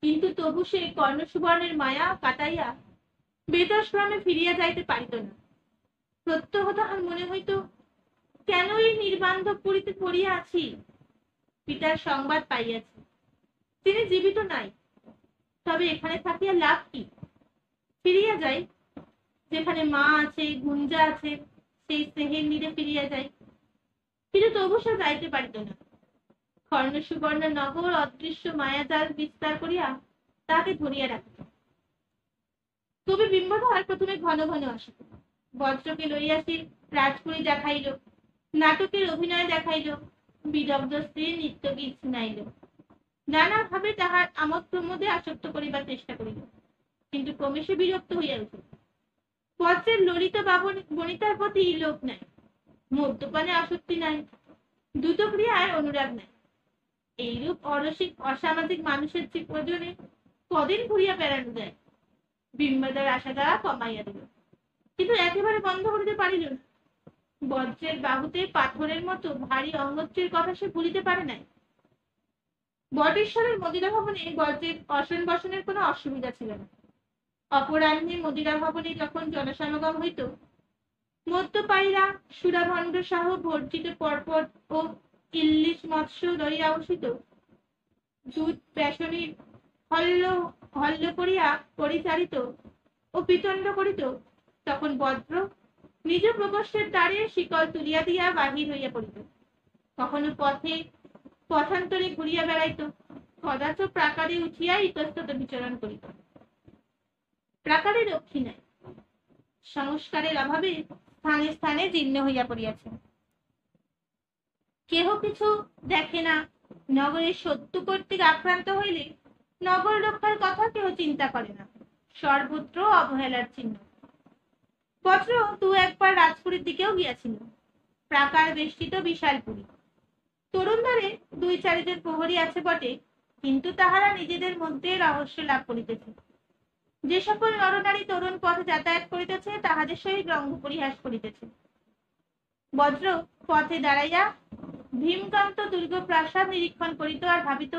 কিন্তু তবু সে কর্ণসুবর্ণের মায়া কাটাইয়া বেতসগ্রামে ফিরিয়া যাইতে পারিত না। প্রত্যহ তাহার মনে হইত, কেন এই নির্বান্ধব পুরীতে পড়িয়া আছি? পিতার সংবাদ পাইয়াছি, তিনি জীবিত নাই, তবে এখানে থাকিয়া লাভ কি? ফিরিয়া যাই, যেখানে মা আছে, গুঞ্জা আছে, সেই স্নেহের নীড়ে ফিরিয়া যাই। কিন্তু তবু সে যাইতে পারিত না। কর্ণসুবর্ণ নগর অদৃশ্য মায়াজাল বিস্তার করিয়া তাকে ধরিয়া রাখিত। কবি বিম্বাধর প্রথমে ঘন ঘন আসিত। বজ্রকে লইয়া সে রাজপুরী দেখাইল, নাটকের অভিনয় দেখাইল, বিদগ্ধ স্ত্রীর নৃত্যগীত শুনাইল। নানাভাবে তাহার আমোদ প্রমোদে আসক্ত করিবার চেষ্টা করিল, কিন্তু ক্রমে সে বিরক্ত হইয়া উঠিল। বজ্রের ললিত বনিতার প্রতি লোভ নাই, মদ্যপানে আসক্তি নাই, দ্রুত ক্রিয়ায় অনুরাগ নাই। এইরূপ অরসিক অসামাজিক মানুষের জীবনে কদিন ঘুরিয়া বেড়ানো যায়? বিম্বাধর আশা দ্বারা কমাইয়া দিল, কিন্তু একেবারে বন্ধ করিতে পারিল না। বজ্রের বাহুতে পাথরের মতো ভারী অঙ্গত্বের কথা সে ভুলিতে পারে নাই। বটেশ্বরের মদিরা ভবনে বজ্রের অসন বসনের কোনো অসুবিধা ছিল না। অপরাহ্নে মদিরা ভবনে যখন জনসমাগম হইত, মদ্যপায়ীরা সুরাভণ্ড সহ বর্জিত পর্বত ও ইল্লিশ মৎস্য লইয়া উঠিত, দুধ বেসনের হল্ল করিয়া পরিচারিত ও বিতণ্ড করিত, তখন বজ্র নিজ প্রকোষ্ঠের দ্বারে শিকল তুলিয়া দিয়া বাহির হইয়া পড়িত। কখনো পথান্তরে ঘুরিয়া বেড়াইত, কদাচ প্রাকারে উঠিয়া ইতস্তত বিচরণ করিত। প্রাকারে রক্ষী নাই, সংস্কারের অভাবে স্থানে স্থানে জীর্ণ হইয়া পড়িয়াছে। কেহ কিছু দেখে না। নগরের শত্রু কর্তৃক আক্রান্ত হইলে নগর রক্ষার কথা কেউ চিন্তা করে না, সর্বত্র অবহেলার চিহ্ন। বজ্র 2-1 বার রাজপুরীর দিকেও গিয়াছিল। প্রাকার বেষ্টিত বিশাল পুরী, তরুণ ধারে 2-4 জন প্রহরী আছে বটে, কিন্তু তাহারা নিজেদের মধ্যে রহস্য লাভ করিতেছে। যে সকল নরনারী তরুণ পথে যাতায়াত করিতেছে তাহাদের সহিত রঙ্গ পরিহাস করিতেছে। বজ্র পথে দাঁড়াইয়া ভীমকান্ত দুর্গ প্রাসাদ নিরীক্ষণ করিত আর ভাবিত,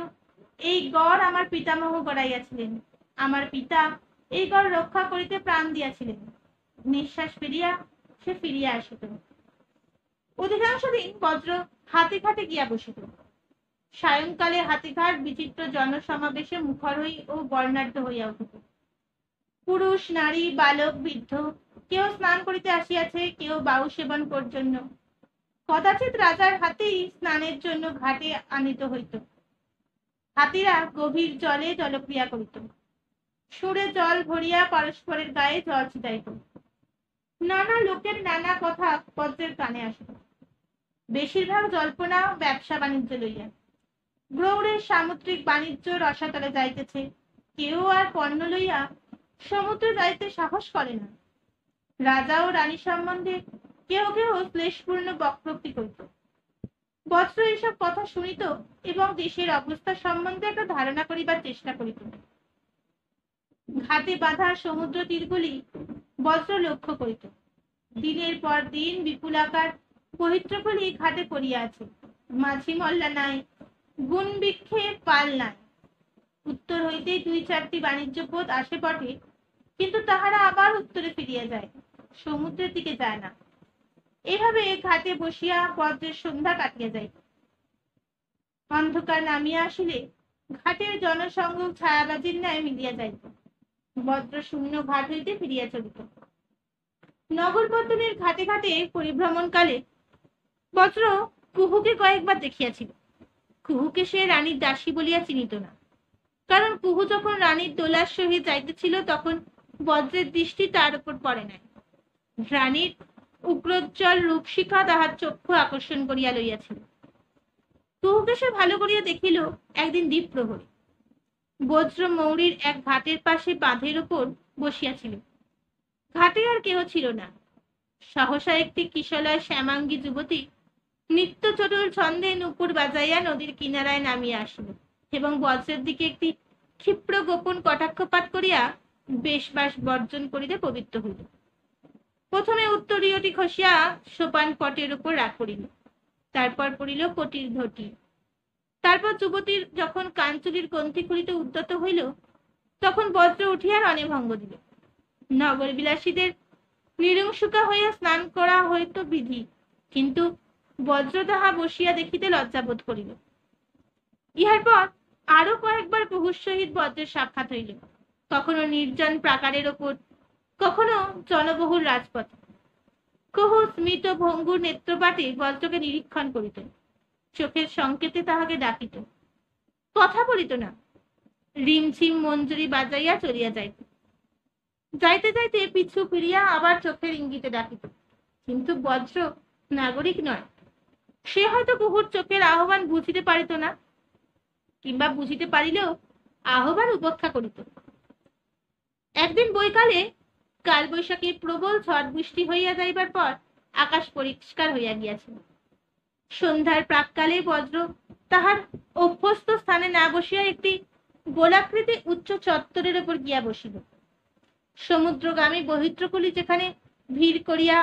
এই গড় আমার পিতামহ গড়াইয়াছিলেন, আমার পিতা এই গড় রক্ষা করিতে প্রাণ দিয়াছিলেন। নিঃশ্বাস ফিরিয়া সে ফিরিয়া আসিত। অধিকাংশ দিন বজ্র হাতিঘাটে গিয়া বসিত। সায়ংকালে হাতিঘাট বিচিত্র জনসমাবেশে মুখর ও বর্ণাঢ্য হইয়া উঠিত। পুরুষ, নারী, বালক, বৃদ্ধ কেউ স্নান করিতে আসিয়াছে, কেউ বায়ু সেবন জন্য। কদাচিৎ রাজার হাতেই স্নানের জন্য ঘাটে আনিত হইত। হাতিরা গভীর জলে জলক্রিয়া করিত, সুরে জল ভরিয়া পরস্পরের গায়ে জল ছিটাইত। নানা লোকের নানা কথা বজ্রের কানে আসিত। বেশিরভাগ জল্পনা ব্যবসা বাণিজ্য লইয়া। গৌড়ের সামুদ্রিক বাণিজ্য রসাতলে যাইতেছে, কেউ আর পণ্য লইয়া সমুদ্রে যাইতে সাহস করে না। রাজা ও রানী সম্বন্ধে কেউ কেউ শ্লেষপূর্ণ বক্রোক্তি করিত। বজ্র এইসব কথা শুনিত এবং দেশের অবস্থা সম্বন্ধে একটা ধারণা করিবার চেষ্টা করিত। ঘাটে বাঁধা সমুদ্র তীরগুলি বজ্র লক্ষ্য করিত। দিনের পর দিন বিপুলাকার বহিত্রগুলি ঘাটে পড়িয়া আছে, মাঝি মল্লা নাই, গুণ বৃক্ষে পাল নাই। উত্তর হইতেই 2-4টি বাণিজ্য পথ আসে বটে, কিন্তু তাহারা আবার উত্তরে ফিরিয়া যায়, সমুদ্রের দিকে যায় না। এভাবে ঘাটে বসিয়া বজ্রের সন্ধ্যা কাটিয়া যায়। অন্ধকার নামিয়া আসিলে ঘাটের জনসংঘ ছায়াবাজির ন্যায় মিলিয়া যাইত। বজ্র শূন্য ঘাট হইতে ফিরিয়া চলিত। নগরপত্তনের ঘাটে ঘাটে পরিভ্রমণকালে বজ্র কুহুকে কয়েকবার দেখিয়াছিল। কুহুকে সে রানীর দাসী বলিয়া চিনিত না, কারণ কুহু যখন রানীর দোলার সহিত যাইতেছিল তখন বজ্রের দৃষ্টি তার উপর পড়ে নাই। রানীর উগ্রোজ্জ্বল রূপশিখা তাহার চক্ষু আকর্ষণ করিয়া লইয়াছিল। কুহুকে সে ভালো করিয়া দেখিল একদিন দ্বীপ প্রহরী বজ্র মৌরির এক ঘাটের পাশে বাঁধের উপর বসিয়াছিল। ঘাটে আর কেহ ছিল না। সহসা একটি কিশলয় শ্যামাঙ্গী যুবতী নিত্য চটুল ছন্দে নুপুর বাজাইয়া নদীর কিনারায় নামিয়া আসিল এবং বজ্রের দিকে একটি ক্ষিপ্র গোপন কটাক্ষপাত করিয়া বেশবাস বর্জন করিতে পবিত্র হইল। প্রথমে উত্তরীয়টি খসিয়া সোপান পটের উপর রাখ পড়িল, তারপর পড়িল কটির ধটি। তারপর যুবতীর যখন কাঞ্চুলির গ্রন্থি খুলিতে উদ্যত হইল তখন বজ্র উঠিয়া রণে ভঙ্গ দিল। নগর বিলাসীদের নিরংশুকা হইয়া স্নান করা হইত বিধি, কিন্তু বজ্র তাহা বসিয়া দেখিতে লজ্জাবোধ করিল। ইহার পর আরো কয়েকবার প্রভুর সহিত বজ্রের সাক্ষাৎ হইল, কখনো নির্জন প্রাকারের ওপর, কখনো জনবহুল রাজপথ। কুহু স্মিত ভঙ্গুর নেত্রপাতে বজ্রকে নিরীক্ষণ করিত, চোখের সংকেতে তাহাকে ডাকিত। কথা বলিত না, রিমঝিম মঞ্জুরি বাজাইয়া চলিয়া যাইত। যাইতে যাইতে পিছু ফিরিয়া আবার চোখের ইঙ্গিতে ডাকিত, কিন্তু বজ্র নাগরিক নয়। সে হয়তো কুহুর চোখের আহ্বান বুঝিতে পারিত না, কিংবা বুঝিতে পারিলেও আহ্বান উপেক্ষা করিত। একদিন বৈকালে কালবৈশাখীর প্রবল ঝড় বৃষ্টি হইয়া যাইবার পর আকাশ পরিষ্কার হইয়া গিয়াছিল। সন্ধ্যার প্রাককালে বজ্র তাহার অভ্যস্ত স্থানে না বসিয়া একটি গোলাকৃতি উচ্চ চত্বরের উপর গিয়া বসিল। সমুদ্রগামী বহিত্রকুলি যেখানে ভিড় করিয়া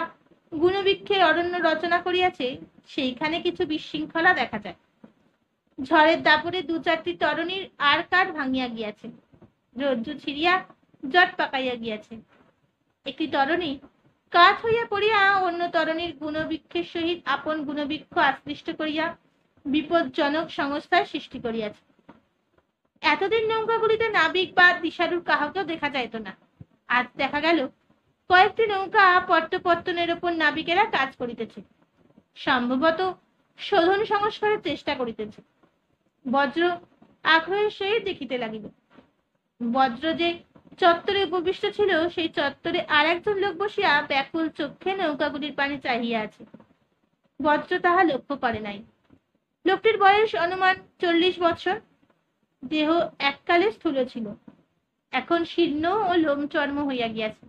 গুণবৃক্ষের অরণ্য রচনা করিয়াছে, সেইখানে কিছু বিশৃঙ্খলা দেখা যায়। ঝড়ের দাপটে 2-4টি তরণীর আর কাঠ ভাঙিয়া গিয়াছে, রজ্জু ছিঁড়িয়া জট পাকাইয়া গিয়াছে। একটি তরণী কাঠ হইয়া পড়িয়া অন্য তরণীর গুণবৃক্ষের সহিত আপন গুণবৃক্ষ আকৃষ্ট করিয়া বিপজ্জনক সংস্থার সৃষ্টি করিয়াছে। এতদিন নৌকাগুলিতে নাবিক বা দিশারুর কাহাকেও দেখা যাইত না। আজ দেখা গেল কয়েকটি নৌকা পট্টপত্তনের ওপর নাবিকেরা কাজ করিতেছে, সম্ভবত শোধন সংস্কারের চেষ্টা করিতেছে। বজ্র আগ্রহের সহিত দেখিতে লাগিল। বজ্র যে চত্বরে উপবিষ্ট ছিল, সেই চত্বরে আর একজন লোক বসিয়া ব্যাকুল চক্ষে নৌকাগুলির পানে চাহিয়া আছে। বজ্র তাহা লক্ষ্য করে নাই। লোকটির বয়স অনুমান 40 বছর। দেহ এককালে স্থূল ছিল, এখন শীর্ণ ও লোমচর্ম হইয়া গিয়াছে।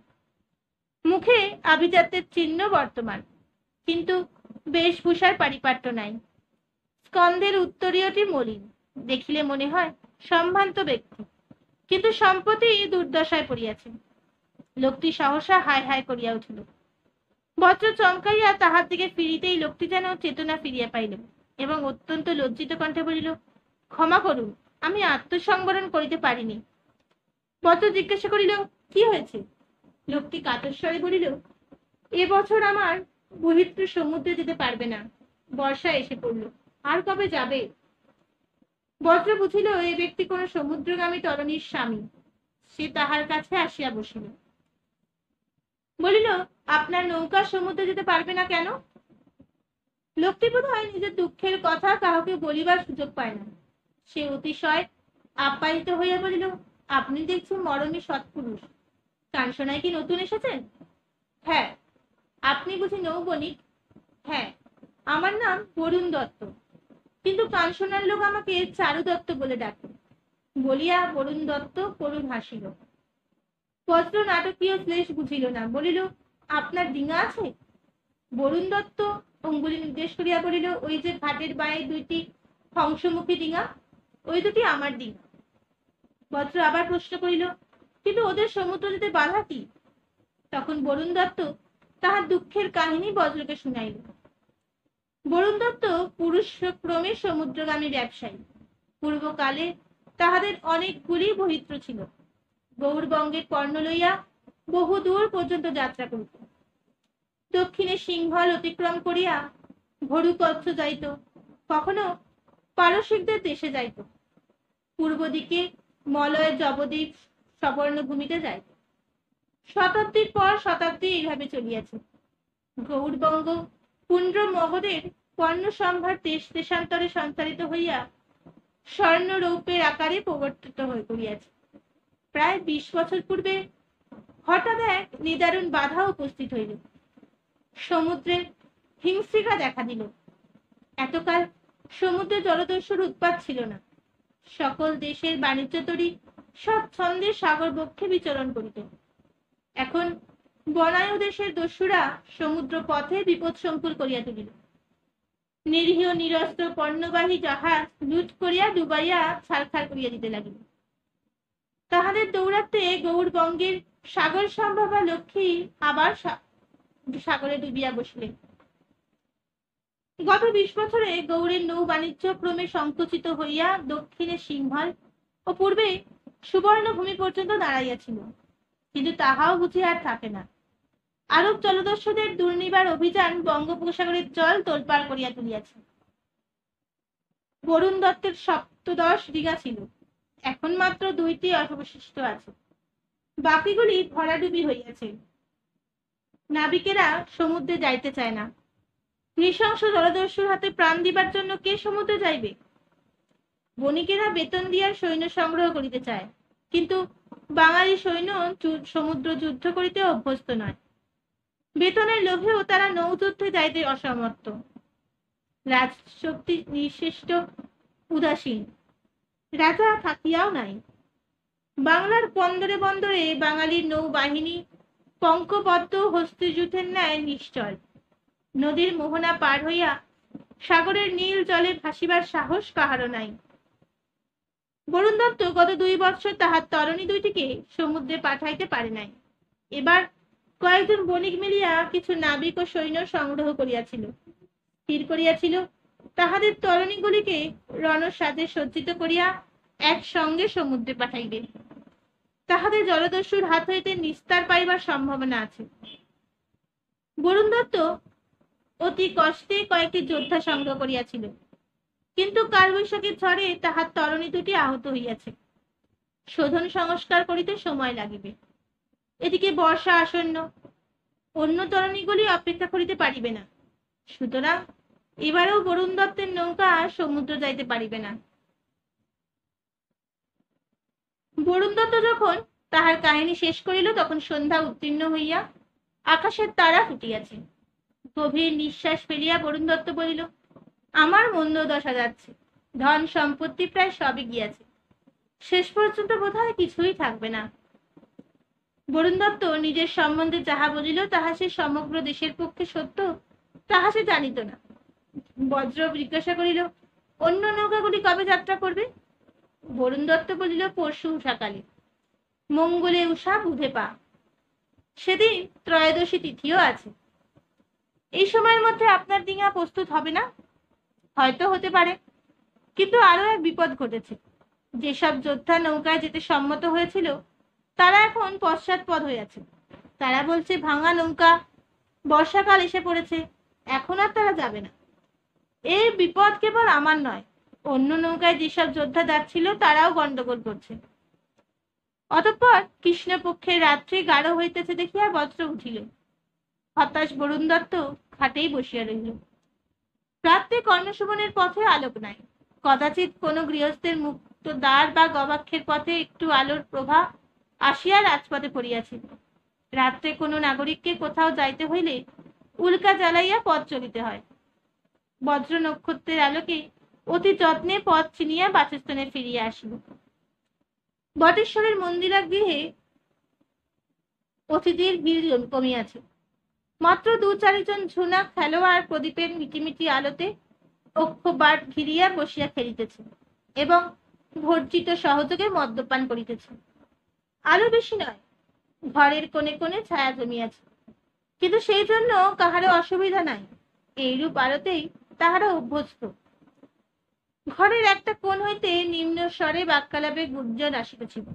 মুখে আভিজাত্যের চিহ্ন বর্তমান, কিন্তু বেশভূষার পারিপাট্য নাই। স্কন্ধের উত্তরীয়টি মলিন, দেখিলে মনে হয় সম্ভ্রান্ত ব্যক্তি, কিন্তু সম্প্রতি দুর্দশায় পড়িয়াছে। লোকটি সহসা হায় হায় করিয়া উঠিল। বজ্র চমকাইয়া তাহার দিকে ফিরিতেই লোকটি যেন চেতনা ফিরিয়া পাইল এবং অত্যন্ত লজ্জিত কণ্ঠে বলিল, ক্ষমা করুন, আমি আত্মসংবরণ করিতে পারিনি। বজ্র জিজ্ঞাসা করিল, কি হয়েছে? লোকটি কাতর স্বরে বলিল, এবছর আমার পবিত্র সমুদ্রে যেতে পারবে না, বর্ষা এসে পড়ল, আর কবে যাবে? বজ্র বুঝিল এই ব্যক্তি কোন সমুদ্রগামী তরণীর স্বামী। সে তাহার কাছে আসিয়া বসিল। বলিল, আপনার নৌকা সমুদ্রে যেতে পারবে না কেন? লোকটি বোধহয় নিজের দুঃখের কথা কাউকে বলিবার সুযোগ পায় না। সে অতিশয় আপ্যায়িত হইয়া বলিল, আপনি দেখছি মরমী সৎপুরুষ। কাঞ্চনায় কি নতুন এসেছেন? হ্যাঁ। আপনি বুঝি নৌবণিক? হ্যাঁ। আমার নাম বরুণ দত্ত, কিন্তু কাঞ্চনার লোক আমাকে চারু দত্ত বলে ডাকে। বলিয়া বরুণ দত্ত করুণ হাসিল। বজ্র নাটকীয় শ্লেষ বুঝিল না, বলিল, আপনার ডিঙা আছে? বরুণ দত্ত অঙ্গুলি নির্দেশ করিয়া বলিল, ওই যে ঘাটের বাঁয়ে দুইটি হংসমুখী ডিঙা, ওই দুটি আমার ডিঙা। বজ্র আবার প্রশ্ন করিল, কিন্তু ওদের সমুদ্র যেতে বাধা কি? তখন বরুণ দত্ত তাহার দুঃখের কাহিনী বজ্রকে শুনাইল। বরুণ দত্ত পুরুষক্রমে সমুদ্রগামী ব্যবসায়ী। পূর্বকালে তাহাদের অনেকগুলি বহিত্র ছিল। গৌড়বঙ্গের পণ্য লইয়া বহু দূর পর্যন্ত যাত্রা করিত। দক্ষিণে সিংহল অতিক্রম করিয়া ভরুকচ্ছ যাইত, কখনো পারসিকদের দেশে যাইত, পূর্ব দিকে মলয় জবদ্বীপ সবর্ণভূমিতে যাইত। শতাব্দীর পর শতাব্দী এইভাবে চলিয়াছে। গৌড়বঙ্গ পুণ্ড্র মগধের পণ্য সম্ভার দেশ দেশান্তরে সঞ্চারিত হইয়া স্বর্ণ রৌপ্যের আকারে প্রবর্তিত হয়ে পড়িয়াছে। প্রায় 20 বছর পূর্বে হঠাৎ এক নিদারুণ বাধা উপস্থিত হইল। সমুদ্রে হিমশিখা দেখা দিল। এতকাল সমুদ্রে জলদস্যুর উৎপাত ছিল না। সকল দেশের বাণিজ্য তরী স্বচ্ছন্দে সাগর বক্ষে বিচরণ করিত। এখন বনায়ু দেশের দস্যুরা সমুদ্র পথে বিপদ সংকুল করিয়া তুলিল। নিরীহ নিরস্ত্র পণ্যবাহী জাহাজ লুট করিয়া ডুবাইয়া ছারখার করিয়া দিতে লাগিল। তাহাদের দৌড়াতে গৌড়বঙ্গের সাগর সম্ভবা লক্ষ্মী আবার সাগরে ডুবিয়া বসিলেন। গত 20 বছরে গৌড়ের নৌ বাণিজ্য ক্রমে সংকুচিত হইয়া দক্ষিণে সিংহল ও পূর্বে সুবর্ণভূমি পর্যন্ত দাঁড়াইয়াছিল, কিন্তু তাহাও বুঝি আর থাকে না। আরব জলদস্যুদের দুর্নিবার অভিযান বঙ্গোপসাগরের জল তোলপাড় করিয়া তুলিয়াছে। বরুণ দত্তের 17 ডিঙা ছিল, এখন মাত্র 2টি অবশিষ্ট আছে, বাকিগুলি ভরাডুবি হইয়াছে। নাবিকেরা সমুদ্রে যাইতে চায় না। নৃশংস জলদস্যুর হাতে প্রাণ দিবার জন্য কে সমুদ্রে যাইবে? বণিকেরা বেতন দিয়া সৈন্য সংগ্রহ করিতে চায়, কিন্তু বাঙালি সৈন্য সমুদ্র যুদ্ধ করিতে অভ্যস্ত নয়। বেতনের লোভেও তারা নৌযুদ্ধে যাইতে অসমর্থ। রাজশক্তি নিঃশেষ্ট উদাসীন, রাজা থাকিয়াও নাই। বাংলার বন্দরে বন্দরে বাঙালির নৌবাহিনী পঙ্কবদ্ধ হস্তিযুথের ন্যায় নিশ্চল। নদীর মোহনা পার হইয়া সাগরের নীল জলে ভাসিবার সাহস কাহারও নাই। বরুণ দত্ত গত 2 বৎসর তাহার তরণী দুইটিকে সমুদ্রে পাঠাইতে পারে নাই। এবার কয়েকজন বণিক মিলিয়া কিছু নাবিক ও সৈন্য সংগ্রহ করিয়াছিল। স্থির করিয়াছিল তাহাদের তরণীগুলিকে রণসাজে সজ্জিত করিয়া একসঙ্গে সমুদ্রে পাঠাইবে। তাহাদের জলদস্যুর হাত হইতে নিস্তার পাইবার সম্ভাবনা আছে। বরুণ দত্ত অতি কষ্টে কয়েকটি যোদ্ধা সংগ্রহ করিয়াছিল, কিন্তু কালবৈশাখীর ঝড়ে তাহার তরণী দুটি আহত হইয়াছে। শোধন সংস্কার করিতে সময় লাগিবে। এদিকে বর্ষা আসন্ন, অন্য তরণীগুলি অপেক্ষা করিতে পারিবে না। সুতরাং এবারেও বরুণ দত্তের নৌকা সমুদ্র যাইতে পারিবে না। বরুণ দত্ত যখন তাহার কাহিনী শেষ করিল, তখন সন্ধ্যা উত্তীর্ণ হইয়া আকাশের তারা ফুটিয়াছে। গভীর নিঃশ্বাস ফেলিয়া বরুণ দত্ত বলিল, আমার মন্দ দশা যাচ্ছে, ধন সম্পত্তি প্রায় সবই গিয়াছে, শেষ পর্যন্ত বোধহয় কিছুই থাকবে না। বরুণ দত্ত নিজের সম্বন্ধে যাহা বলিল তাহা সে সমগ্র দেশের পক্ষে সত্য তাহা সে জানিত না। বজ্র জিজ্ঞাসা করিল, অন্য নৌকাগুলি কবে যাত্রা করবে? বরুণ দত্ত বলিল, পরশু সকালে। মঙ্গলে উষা বুধে পা, সেদিন ত্রয়োদশী তিথিও আছে। এই সময়ের মধ্যে আপনার ডিঙা প্রস্তুত হবে না? হয়তো হতে পারে, কিন্তু আরো এক বিপদ ঘটেছে। যেসব যোদ্ধা নৌকায় যেতে সম্মত হয়েছিল তারা এখন পশ্চাৎপদ হয়ে আছে। তারা বলছে ভাঙা নৌকা, বর্ষাকাল এসে পড়েছে, এখন আর তারা যাবে না। এই বিপদ কেবল আমার নয়, অন্য নৌকায় যেসব যোদ্ধা যাচ্ছিল তারাও গন্ডগোল করছে। অতঃপর কৃষ্ণপক্ষের রাত্রি গাঢ় হইতেছে দেখিয়া বজ্র উঠিল। হতাশ বরুণ দত্ত খাটেই বসিয়া রহিল। রাত্রে কর্ণসুবনের পথে আলোক নাই। কদাচিৎ কোনো গৃহস্থের মুক্ত দ্বার বা গবাক্ষের পথে একটু আলোর প্রভা আসিয়া রাজপথে পড়িয়াছিল। রাত্রে কোনো নাগরিককে কোথাও যাইতে হইলে উল্কা জ্বালাইয়া পথ চলিতে হয়। বজ্র নক্ষত্রের আলোকে অতি যত্নে পথ চিনিয়া বাসস্থানে ফিরিয়া আসিল। বটেশ্বরের মন্দিরাগৃহে অতিথির ভিড় কমিয়াছে। মাত্র 2-4 জন ঝুনা খেলোয়াড় প্রদীপের মিটিমিটি আলোতে অক্ষবাট ঘিরিয়া বসিয়া খেলিতেছে এবং ভর্জিত সহযোগে মদ্যপান করিতেছে। আলো বেশি নয়, ঘরের কোণে কোণে ছায়া জমিয়াছে, কিন্তু সেই জন্য কাহারও অসুবিধা নাই। এইরূপ আলোতেই তাহারা অভ্যস্ত। ঘরের একটা কোণ হইতে নিম্ন স্বরে বাক্যালাপে গুঞ্জন আসিতেছিল।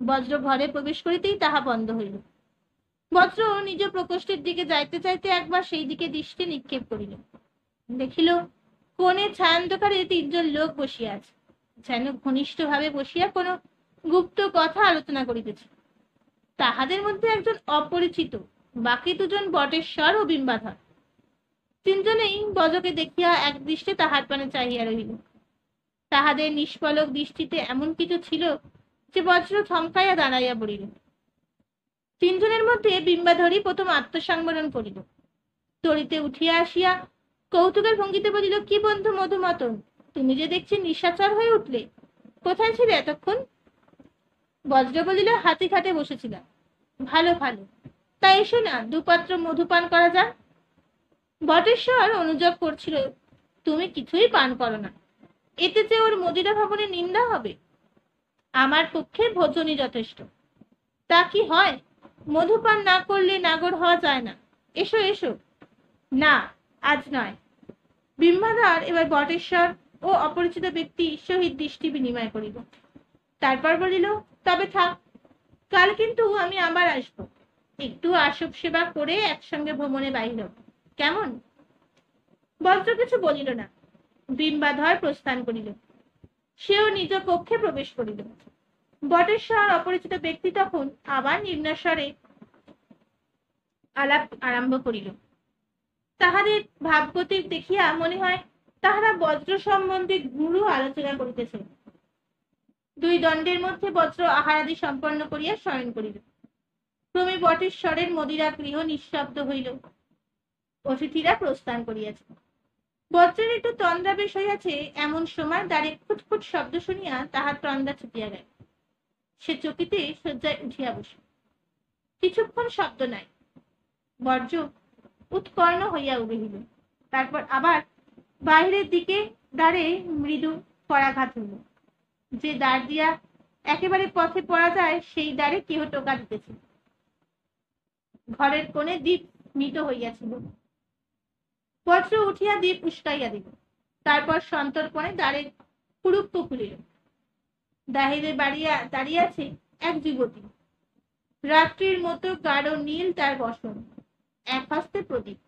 বজ্র ঘরে প্রবেশ করিতেই তাহা বন্ধ হইল। বজ্র নিজ প্রকোষ্ঠের দিকে যাইতে চাইতে একবার সেই দিকে দৃষ্টি নিক্ষেপ করিল। দেখিল কোণে ছায়ান্ধকারে 3 জন লোক বসিয়া আছে, যেন ঘনিষ্ঠ ভাবে বসিয়া কোনো গুপ্ত কথা আলোচনা করিতেছে। তাহাদের মধ্যে একজন অপরিচিত, বাকি 2জন বটেশ্বর ও বিম্বাধর। 3জনেই বজ্রকে দেখিয়া এক দৃষ্টে তাহার পানে চাহিয়া রহিল। তাহাদের নিষ্পলক দৃষ্টিতে এমন কিছু ছিল যে বজ্র থমকাইয়া দাঁড়াইয়া পড়িল। 3জনের মধ্যে বিম্বাধরই প্রথম আত্মসংবরণ করিল। তরিতে উঠিয়া আসিয়া কৌতুকের ভঙ্গিতে বলিল, কি বন্ধু মধুমতন, তুমি যে দেখছি নিশাচর হয়ে উঠলে, কোথায় ছিলে এতক্ষণ? বজ্র বলিল, হাতি ঘাটে বসেছিলাম। ভালো ভালো, তা এসো না, 2 পাত্র মধুপান করা যাক। বটেশ্বর অনুযোগ করছিল, তুমি কিছুই পান করো না, এতে যে ওর মদিরা ভবনের নিন্দা হবে। আমার পক্ষে ভোজনই যথেষ্ট। তা কি হয়, মধুপান না করলে নাগর হওয়া যায় না? এসো এসো। না, আজ নয়। বিম্বাধর এবার বটেশ্বর ও অপরিচিত ব্যক্তি সহিত দৃষ্টি বিনিময় করিল। তারপর বলিল, তবে থাক, কাল কিন্তু আমি আবার আসব। একটু আসব সেবা করে একসঙ্গে ভ্রমণে বাহির হব, কেমন? বজ্র কিছু বলিল না। বিম্বাধর প্রস্থান করিল। সেও নিজ কক্ষে প্রবেশ করিল। বটেশ্বর অপরিচিত ব্যক্তি তখন আবার নিম্নস্বরে আলাপ আরম্ভ করিল। তাহাদের ভাবগতিক দেখিয়া মনে হয় তাহারা বজ্র সম্বন্ধে গুরু আলোচনা করিতেছে। 2 দণ্ডের মধ্যে বজ্র আহারাদি সম্পন্ন করিয়া শয়ন করিল। ক্রমে বটেশ্বরের মদিরা গৃহ নিঃশব্দ হইল। অতিথিরা প্রস্থান করিয়াছে। বজ্রের একটু তন্দ্রাবেশ হইয়াছে, এমন সময় দ্বারে খুটখুট শব্দ শুনিয়া তাহার তন্দ্রা ছুটিয়া গেল। সে চকিতে শয্যায় উঠিয়া বসে। কিছুক্ষণ শব্দ নাই। বজ্র উৎকর্ণ হইয়া রহিল। তারপর আবার বাহিরের দিকে দ্বারে মৃদু করাঘাত হইল। যে দ্বার দিয়া একেবারে পথে পড়া যায় সেই দ্বারে কেহ টোকা দিতেছে। ঘরের কোণে দীপ মৃত হইয়াছিল। বজ্র উঠিয়া দীপ উস্কাইয়া দিল। তারপর সন্তর্পণে দ্বারের কুরুক্ষ খুলিল। বাহিরে দাঁড়িয়ে আছে এক যুবতী। রাত্রির মতো গাঢ় নীল তার বসন। এক হস্তে প্রদীপ,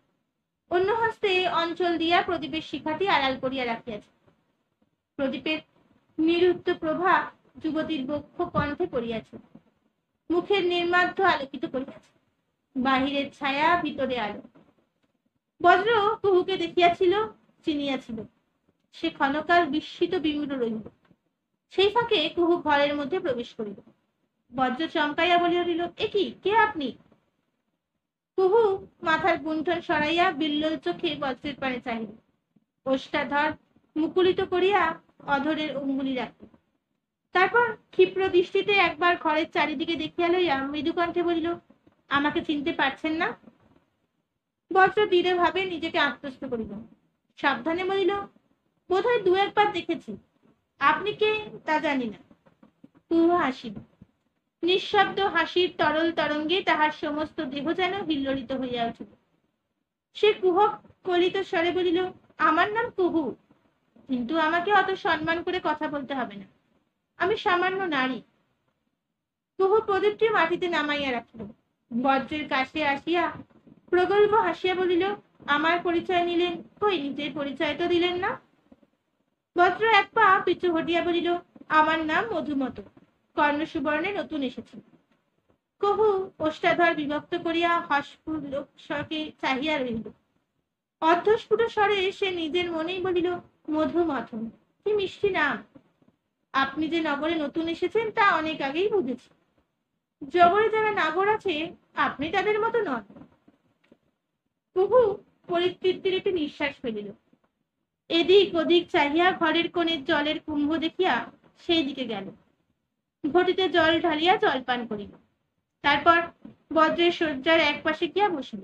অন্য হস্তে অঞ্চল দিয়া প্রদীপের শিখাটি আড়াল করিয়া রাখিয়াছে। প্রদীপের নিরুদ্ধ প্রভা যুবতীর বক্ষ কণ্ঠে পড়িয়াছে, মুখের নির্মাধ্য আলোকিত করিয়াছে। বাহিরের ছায়া, ভিতরে আলো। বজ্র কুহুকে দেখিয়াছিল, চিনিয়াছিল। সে ক্ষণকাল বিস্মিত বিমূঢ় রহিল। সেই ফাঁকে কুহু ঘরের মধ্যে প্রবেশ করিল। বজ্র চমকাইয়া বলিয়া দিল, এ কি, কে আপনি? কুহু মাথার গুণ্ঠন সরাইয়া বিল্বল চোখে বজ্রের পানে চাহিল। ওষ্ঠাধর মুকুলিত করিয়া অধরের অঙ্গুলি রাখিল। তারপর ক্ষিপ্র দৃষ্টিতে একবার ঘরের চারিদিকে দেখিয়া লইয়া মৃদুকণ্ঠে বলিল, আমাকে চিনতে পারছেন না? বজ্র দৃঢ়ভাবে নিজেকে আত্মস্থ করিল। সাবধানে বলিল, বোধহয় দু একবার দেখেছি। আপনি কে তা জানি না। কুহু হাসিল। নিঃশব্দ হাসির তরল তরঙ্গে তাহার সমস্ত দেহ যেন হিল্লোড়িত হইয়া উঠিল। সে কুহক কলিত স্বরে বলিল, আমার নাম কুহু, কিন্তু আমাকে অত সম্মান করে কথা বলতে হবে না। আমি সামান্য নারী। কুহু প্রদীপটি মাটিতে নামাইয়া রাখিল। বজ্রের কাছে আসিয়া প্রগল্ভ হাসিয়া বলিল, আমার পরিচয় নিলেন, কই নিজের পরিচয় তো দিলেন না। বজ্র এক পা পিছু হটিয়া বলিল, আমার নাম মধুমত, কর্ণসুবর্ণে নতুন এসেছি। কুহু ওষ্ঠাধর বিভক্ত করিয়া হস্ফুলকে চাহিয়া রহিল। অর্ধস্ফুট স্বরে সে নিজের মনেই বলিল, মধুমথন, কি মিষ্টি নাম। আপনি যে নগরে নতুন এসেছেন তা অনেক আগেই বুঝেছি। জগরে যারা নাগর আছে আপনি তাদের মতো নন। কুহু পরিতৃপ্তির একটি নিঃশ্বাস ফেলিল। এদিক ওদিক চাহিয়া ঘরের কোণে জলের কুম্ভ দেখিয়া সেই দিকে গেল। ঘটিতে জল ঢালিয়া জল পান করিল। তারপর বজ্রের শয্যার এক পাশে গিয়া বসিল।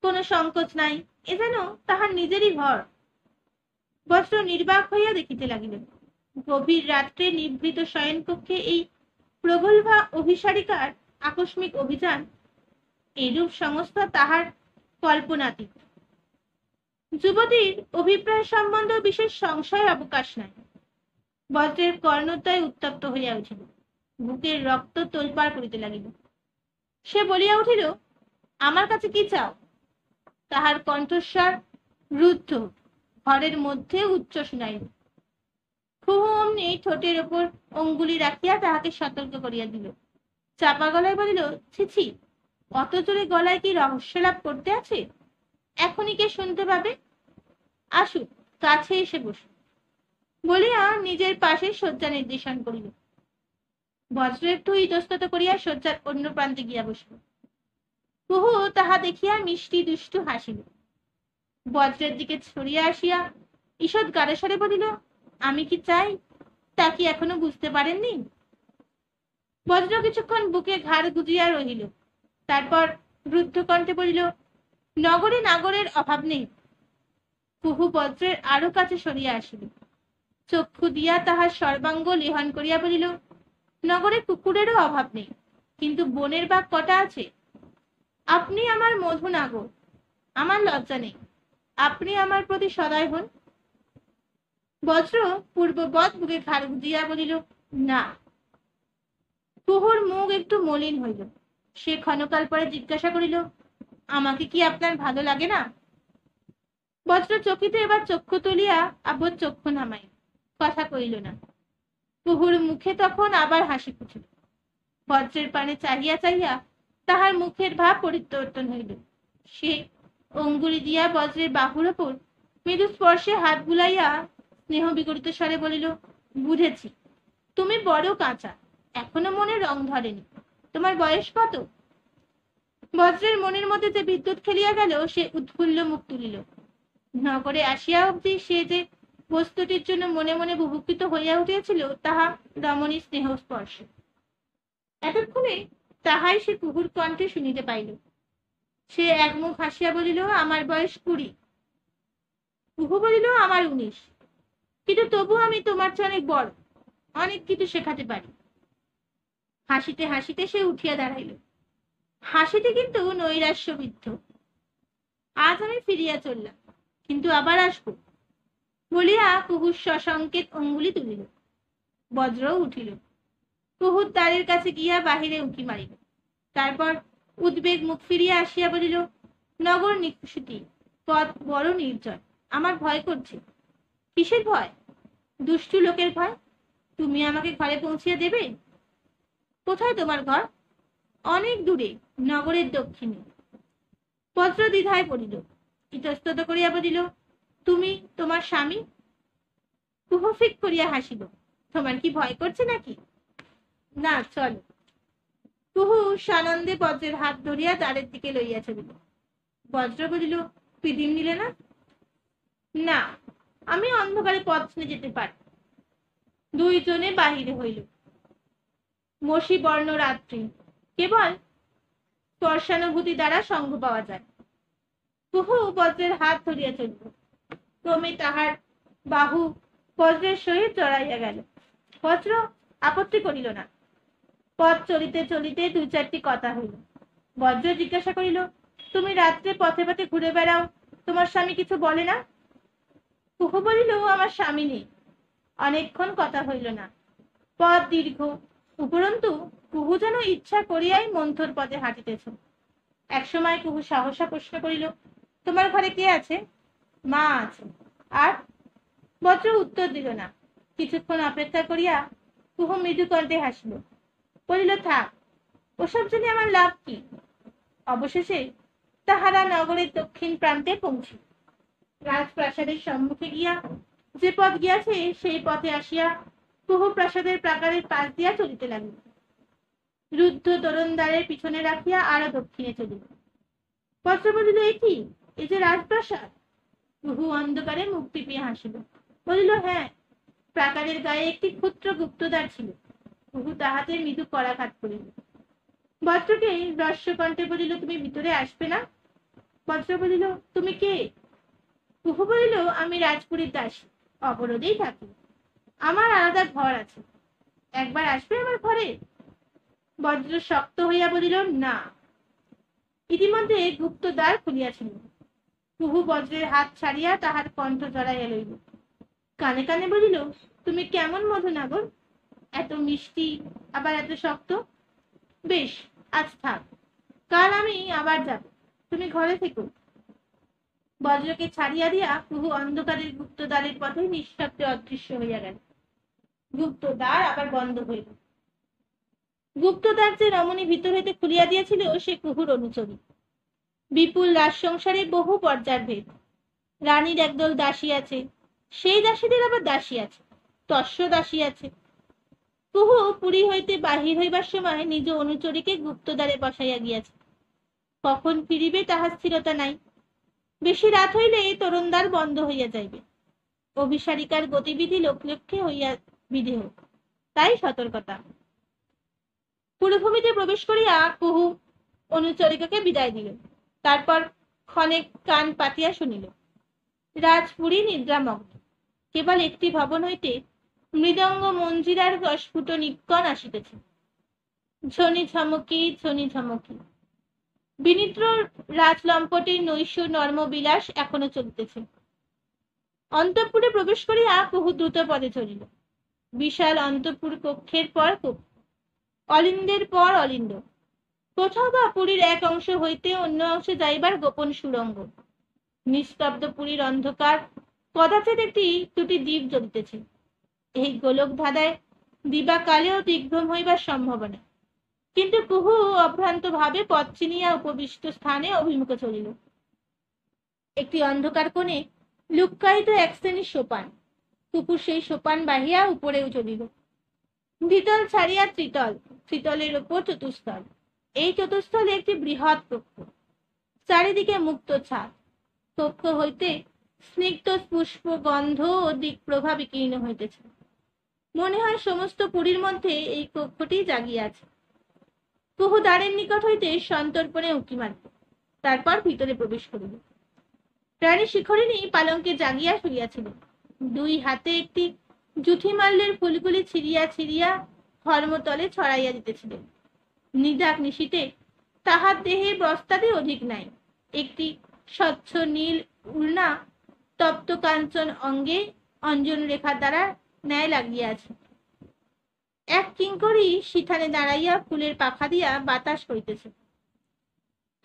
কোনো সংকোচ নাই, এ যেন তাহার নিজেরই ঘর। বজ্র নির্বাক হইয়া দেখিতে লাগিল। গভীর রাত্রে নিভৃত শয়নকক্ষে এই প্রগল্ভা অভিসারিকার আকস্মিক অভিযান, এইরূপ সংস্থা তাহার কল্পনাতীত। যুবতীর অভিপ্রায় সম্বন্ধে বিশেষ সংশয় অবকাশ নাই। বজ্রের কর্ণদ্বয় উত্তপ্ত হইয়া উঠিল। বুকের রক্ত তোলপাড় করিতে লাগিল। সে বলিয়া উঠিল, আমার কাছে কি চাও? তাহার কণ্ঠস্বর রুদ্ধ, ঘরের মধ্যে উচ্চ শুনাইল। কুহু অমনি ঠোঁটের ওপর অঙ্গুলি রাখিয়া তাহাকে সতর্ক করিয়া দিল। চাপা গলায় বলিল, ছি, অত জোরে গলায় কি রহস্য লাভ করতে আছে? এখনই কে শুনতে পাবে? আসুক, কাছে এসে বসুন, বলিয়া নিজের পাশে শয্যা নির্দেশন করিল। বজ্র একটু ইতস্তত করিয়া শয্যার অন্য প্রান্তে গিয়া বসিল। কুহু তাহা দেখিয়া মিষ্টি দুষ্টু হাসিল। বজ্রের দিকে ছড়িয়া আসিয়া ঈষৎ গাঢ়স্বরে বলিল, আমি কি চাই তা কি এখনো বুঝতে পারেননি? বজ্র কিছুক্ষণ বুকে ঘাড় গুজিয়া রহিল। তারপর রুদ্ধ কণ্ঠে বলিল, নগরে নাগরের অভাব নেই। কুহু বজ্রের আরো কাছে সরিয়া আসিল। চক্ষু দিয়া তাহার সর্বাঙ্গ লেহন করিয়া বলিল, নগরে কুকুরেরও অভাব নেই, কিন্তু বনের বাঘ কটা আছে। আপনি আমার মধু নাগর, আমার লজ্জা নেই। আপনি আমার প্রতি সদয় হন। বজ্র পূর্ববৎ বুকে ঘাড় গুজিয়া বলিল, না। কুহুর মুখ একটু মলিন হইল। সে ক্ষণকাল পরে জিজ্ঞাসা করিল, আমাকে কি আপনার ভালো লাগে না? বজ্র চকিতে এবার চক্ষু তুলিয়া আবার চক্ষু নামাই, কথা কইল না। কুহুর মুখে তখন আবার হাসি ফুটিল। বজ্রের পানে চাহিয়া চাহিয়া তাহার মুখের ভাব পরিবর্তন হইল। সে অঙ্গুলি দিয়া বজ্রের বাহুর ওপর মৃদু স্পর্শে হাত বুলাইয়া স্নেহ বিগড়িত স্বরে বলিল, বুঝেছি, তুমি বড় কাঁচা, এখনো মনে রং ধরেনি। তোমার বয়স কত? বজ্রের মনের মধ্যে যে বিদ্যুৎ খেলিয়া গেল, সে উৎফুল্ল মুখ তুলিল। নগরে আসিয়া অবধি সে যে বস্তুটির জন্য মনে মনে বুভুক্ষিত হইয়া উঠিয়াছিল, তাহা রমণীর স্নেহ স্পর্শ। এতক্ষণে তাহাই সে কুহুর কণ্ঠে শুনিতে পাইল। সে একমুখ হাসিয়া বলিল, আমার বয়স 20। কুহু বলিল, আমার 19। কিন্তু তবু আমি তোমার চেয়ে অনেক বড়, অনেক কিছু শেখাতে পারি। হাসিতে হাসিতে সে উঠিয়া দাঁড়াইল। হাসিতে কিন্তু নৈরাশ্যবিদ্ধ। আজ আমি ফিরিয়া চললাম, কিন্তু আবার আসবো, বলিয়া কুহুর সসংকেত অঙ্গুলি তুলিল। বজ্রও উঠিল। কুহুর দ্বারের কাছে গিয়া বাহিরে উঁকি মারিল। তারপর উদ্বেগ মুখ ফিরিয়া আসিয়া বলিল, নগর নিকুশিতি, পথ বড় নির্জন, আমার ভয় করছে। কিসের ভয়? দুষ্টু লোকের ভয়। তুমি আমাকে ঘরে পৌঁছিয়ে দেবে? কোথায় তোমার ঘর? অনেক দূরে, নগরের দক্ষিণে। বজ্র দ্বিধায় পড়িল। ইতস্তত করিয়া বলিল, তুমি, তোমার স্বামী? কুহু ফিক করিয়া হাসিল। তোমার কি ভয় করছে নাকি? না, চলো। কুহু সানন্দে বজ্রের হাত ধরিয়া দ্বারের দিকে লইয়া চলিল। বজ্র বলিল, পিদিম নিলে না? না, আমি অন্ধকারে পথ চিনে যেতে পারি। দুইজনে বাহিরে হইল। মসি বর্ণ রাত্রি, কেবল স্পর্শানুভূতি দ্বারা সঙ্গ পাওয়া যায়। কুহু বজ্রের হাত ধরিয়া চলিল। ক্রমে তাহার বাহু বজ্রের সহিত জড়াইয়া গেল। বজ্র আপত্তি করিল না। পথ চলিতে চলিতে দু চারটি কথা হইল। বজ্র জিজ্ঞাসা করিল, তুমি রাত্রে পথে পথে ঘুরে বেড়াও, তোমার স্বামী কিছু বলে না? কুহু বলিল, আমার স্বামী নেই। অনেকক্ষণ কথা হইল না। পথ দীর্ঘ, উপরন্তু কুহু যেন ইচ্ছা করিয়াই মন্থর পথে হাঁটিতেছ। একসময় কুহু সাহসা প্রশ্ন করিল, তোমার ঘরে কে আছে? মা আছে। আর? বজ্র উত্তর দিল না। কিছুক্ষণ অপেক্ষা করিয়া কুহু মৃদু কণ্ঠে হাসিল, বলিল, থাক, ওসব জেনে আমার লাভ কি? অবশেষে তাহারা নগরের দক্ষিণ প্রান্তে পৌঁছিল। রাজপ্রাসাদের সম্মুখে গিয়া যে পথ গিয়াছে সেই পথে আসিয়া কুহু প্রাসাদের প্রাকারের পাশ দিয়া চলিতে লাগিল। রুদ্ধ তোরণদ্বারের পিছনে রাখিয়া আরো দক্ষিণে চলিল। বজ্র বলিল, এ কি? এই যে রাজপ্রাসাদ। কুহু অন্ধকারে মুখ টিপিয়া হাসিল, বলিল, হ্যাঁ, প্রাকারের গায়ে একটি ক্ষুদ্র গুপ্তদ্বার ছিল। কুহু তাহাতে মৃদু করাঘাত করিল। বজ্রকে রস্য কণ্ঠে বলিল, তুমি ভিতরে আসবে না? বজ্র বলিল, তুমি কে? কুহু বলিল, আমি রাজপুরীর দাসী, অবরোধেই থাকি। আমার আলাদা ঘর আছে, একবার আসবে আমার ঘরে? বজ্র শক্ত হইয়া বলিল, না। ইতিমধ্যে গুপ্তদ্বার খুলিয়াছিল। কুহু বজ্রের হাত ছাড়িয়া তাহার কণ্ঠ জড়াইয়া লইল। কানে কানে বলিল, তুমি কেমন মধুনাগর, এত মিষ্টি আবার এত শক্ত। বেশ, আজ থাক, কাল আমি আবার যাব, তুমি ঘরে থেকো। বজ্রকে ছাড়িয়া দিয়া কুহু অন্ধকারের গুপ্তদ্বারের পথে নিঃশব্দে অদৃশ্য হইয়া গেল। গুপ্তদ্বার আবার বন্ধ হইল। গুপ্তদ্বার যে রমণী ভিতর হইতে খুলিয়া দিয়েছিল সে কুহুর অনুচরী। বিপুল রাজসংসারে বহু পর্যায়ের ভেদ। রানীর একদল দাসী আছে, সেই দাসীদের আবার দাসী আছে, তস্য দাসী আছে। কুহু পুরী হইতে বাহির হইবার সময় নিজ অনুচরীকে গুপ্তদ্বারে বসাইয়া গিয়াছে। কখন ফিরিবে তাহার স্থিরতা নাই। বেশি রাত হইলে তোরণদ্বার বন্ধ হইয়া যাইবে। অভিসারিকার গতিবিধি লোকলক্ষে হইয়া বিধেয়, তাই সতর্কতা। পুরভূমিতে প্রবেশ করিয়া কুহু অনুচরিকাকে বিদায় দিল। তারপর ক্ষণেক কান পাতিয়া শুনিল। রাজপুরী নিদ্রামগ্ন। কেবল একটি ভবন হইতে মৃদঙ্গ মঞ্জিরার অস্ফুট নিক্কণ আসিতেছে। ঝনি ঝমকি ঝনি ঝমকি। বিনিদ্র রাজলম্পটের নৈশ নর্মবিলাস এখনো চলিতেছে। অন্তঃপুরে প্রবেশ করিয়া কুহু দ্রুত পদে চলিল। বিশাল অন্তঃপুর কক্ষের পর কক্ষ, অলিন্দের পর অলিন্দ। কোথাও বা পুরীর এক অংশ হইতে অন্য অংশে যাইবার গোপন সুড়ঙ্গ। নিস্তব্ধ পুরীর অন্ধকার, কদাচিৎ একটি দুটি দ্বীপ জ্বলিতেছে। এই গোলক ধাঁধায় দিবাকালেও দিগ্ভ্রম হইবার সম্ভাবনা। কিন্তু কুহু অভ্রান্ত ভাবে পথ চিনিয়া উপবিষ্ট স্থানে অভিমুখে চলিল। একটি অন্ধকার কোণে লুক্কায়িত এক শ্রেণীর সোপান। কুকুর সেই সোপান বাহিয়া উপরেও চলিল। দ্বিতল ছাড়িয়া ত্রিতল, ত্রিতলের ওপর চতুস্থল। এই চতুস্থলে একটি বৃহৎ কক্ষ, চারিদিকে মুক্ত ছাদ। কক্ষ হইতে স্নিগ্ধ পুষ্প গন্ধ ও দিক প্রভা বিকীর্ণ হইতেছে। মনে হয় সমস্ত পুরীর মধ্যে এই কক্ষটি জাগিয়াছে। কুহু দ্বারের নিকট হইতে সন্তর্পণে উঁকি মারিল, তারপর ভিতরে প্রবেশ করিল। রানী শিখরিণী পালঙ্কে জাগিয়া শুইয়াছিল। দুই হাতে একটি জুথি মাল্যের ফুলগুলি ছিঁড়িয়া ছিঁড়িয়া ধর্মতলে ছড়াইয়া দিতেছিলেন। নিদাক নিশীতে তাহার দেহে বস্তাদি অধিক নাই। একটি স্বচ্ছ নীল উড়না তপ্ত কাঞ্চন অঙ্গে অঞ্জন রেখার দ্বারা ন্যায় লাগিয়াছে। এক কিঙ্করী সিথানে দাঁড়াইয়া ফুলের পাখা দিয়া বাতাস করিতেছে।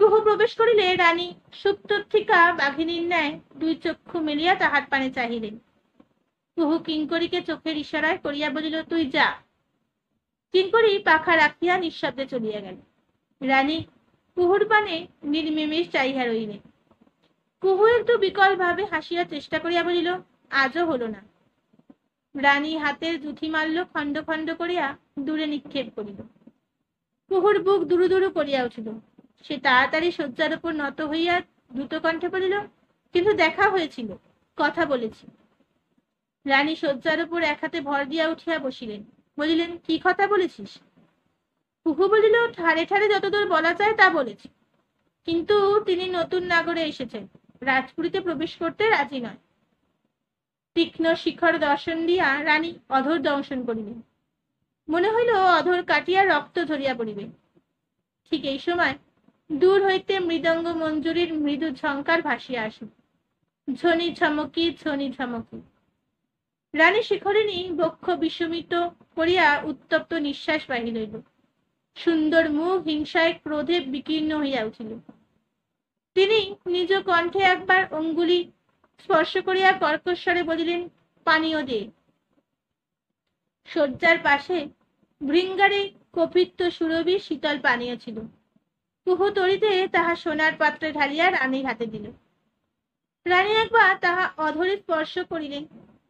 কুহু প্রবেশ করিলে রানী সুপ্তথিকা বাঘিনীর ন্যায় দুই চক্ষু মেলিয়া তাহার পানে চাহিলেন। কুহু কিঙ্করীকে চোখের ইশারায় করিয়া বলিল, তুই যা। কিঙ্করী পাখা রাখিয়া নিঃশব্দে চলিয়া গেল। রানী কুহুর পানে নির্নিমেষ চাহিয়া রইলেন। কুহু একটু বিকল ভাবে হাসিয়া চেষ্টা করিয়া বলিল, আজও হলো না। রানী হাতের জুথি মাল্য খণ্ড খণ্ড করিয়া দূরে নিক্ষেপ করিল। কুহুর বুক দুরু দুরু করিয়া উঠিল। সে তাড়াতাড়ি শয্যার উপর নত হইয়া দ্রুত কণ্ঠে বলিল, কিন্তু দেখা হয়েছিল, কথা বলেছি। রানী শয্যার উপর এক হাতে ভর দিয়া উঠিয়া বসিলেন। বলিলেন, কি কথা বলেছিস? কুহু বলিল, ঠাড়ে ঠাড়ে যতদূর বলা যায় তা বলেছি, কিন্তু তিনি নতুন নাগরে এসেছেন, রাজপুরীতে প্রবেশ করতে রাজি নয়। তীক্ষ্ণ শিখর দর্শন দিয়া রানী অধর দংশন করিলেন। মনে হইল অধর কাটিয়া রক্ত ঝরিয়া পড়িবে। ঠিক এই সময় দূর হইতে মৃদঙ্গ মঞ্জুরির মৃদু ঝঙ্কার ভাসিয়া আসিল। ঝনি ঝমকি ঝনি ঝমকি। রানী শিখরিণী বক্ষ বিস্মিত করিয়া উত্তপ্ত নিঃশ্বাস বাহির হইল। সুন্দর মুখ হিংসায় ক্রোধে বিকীর্ণ হইয়া উঠিল। তিনি নিজ কণ্ঠে একবার অঙ্গুলি স্পর্শ করিয়া কর্কশ্বরে বলিলেন, পানীয় দে। শয্যার পাশে ভৃঙ্গারে কপিত্ত সুরভি শীতল পানীয় ছিল। কুহু তরিতে তাহা সোনার পাত্রে ঢালিয়া রানীর হাতে দিল। রানী একবার তাহা অধরে স্পর্শ করিলেন,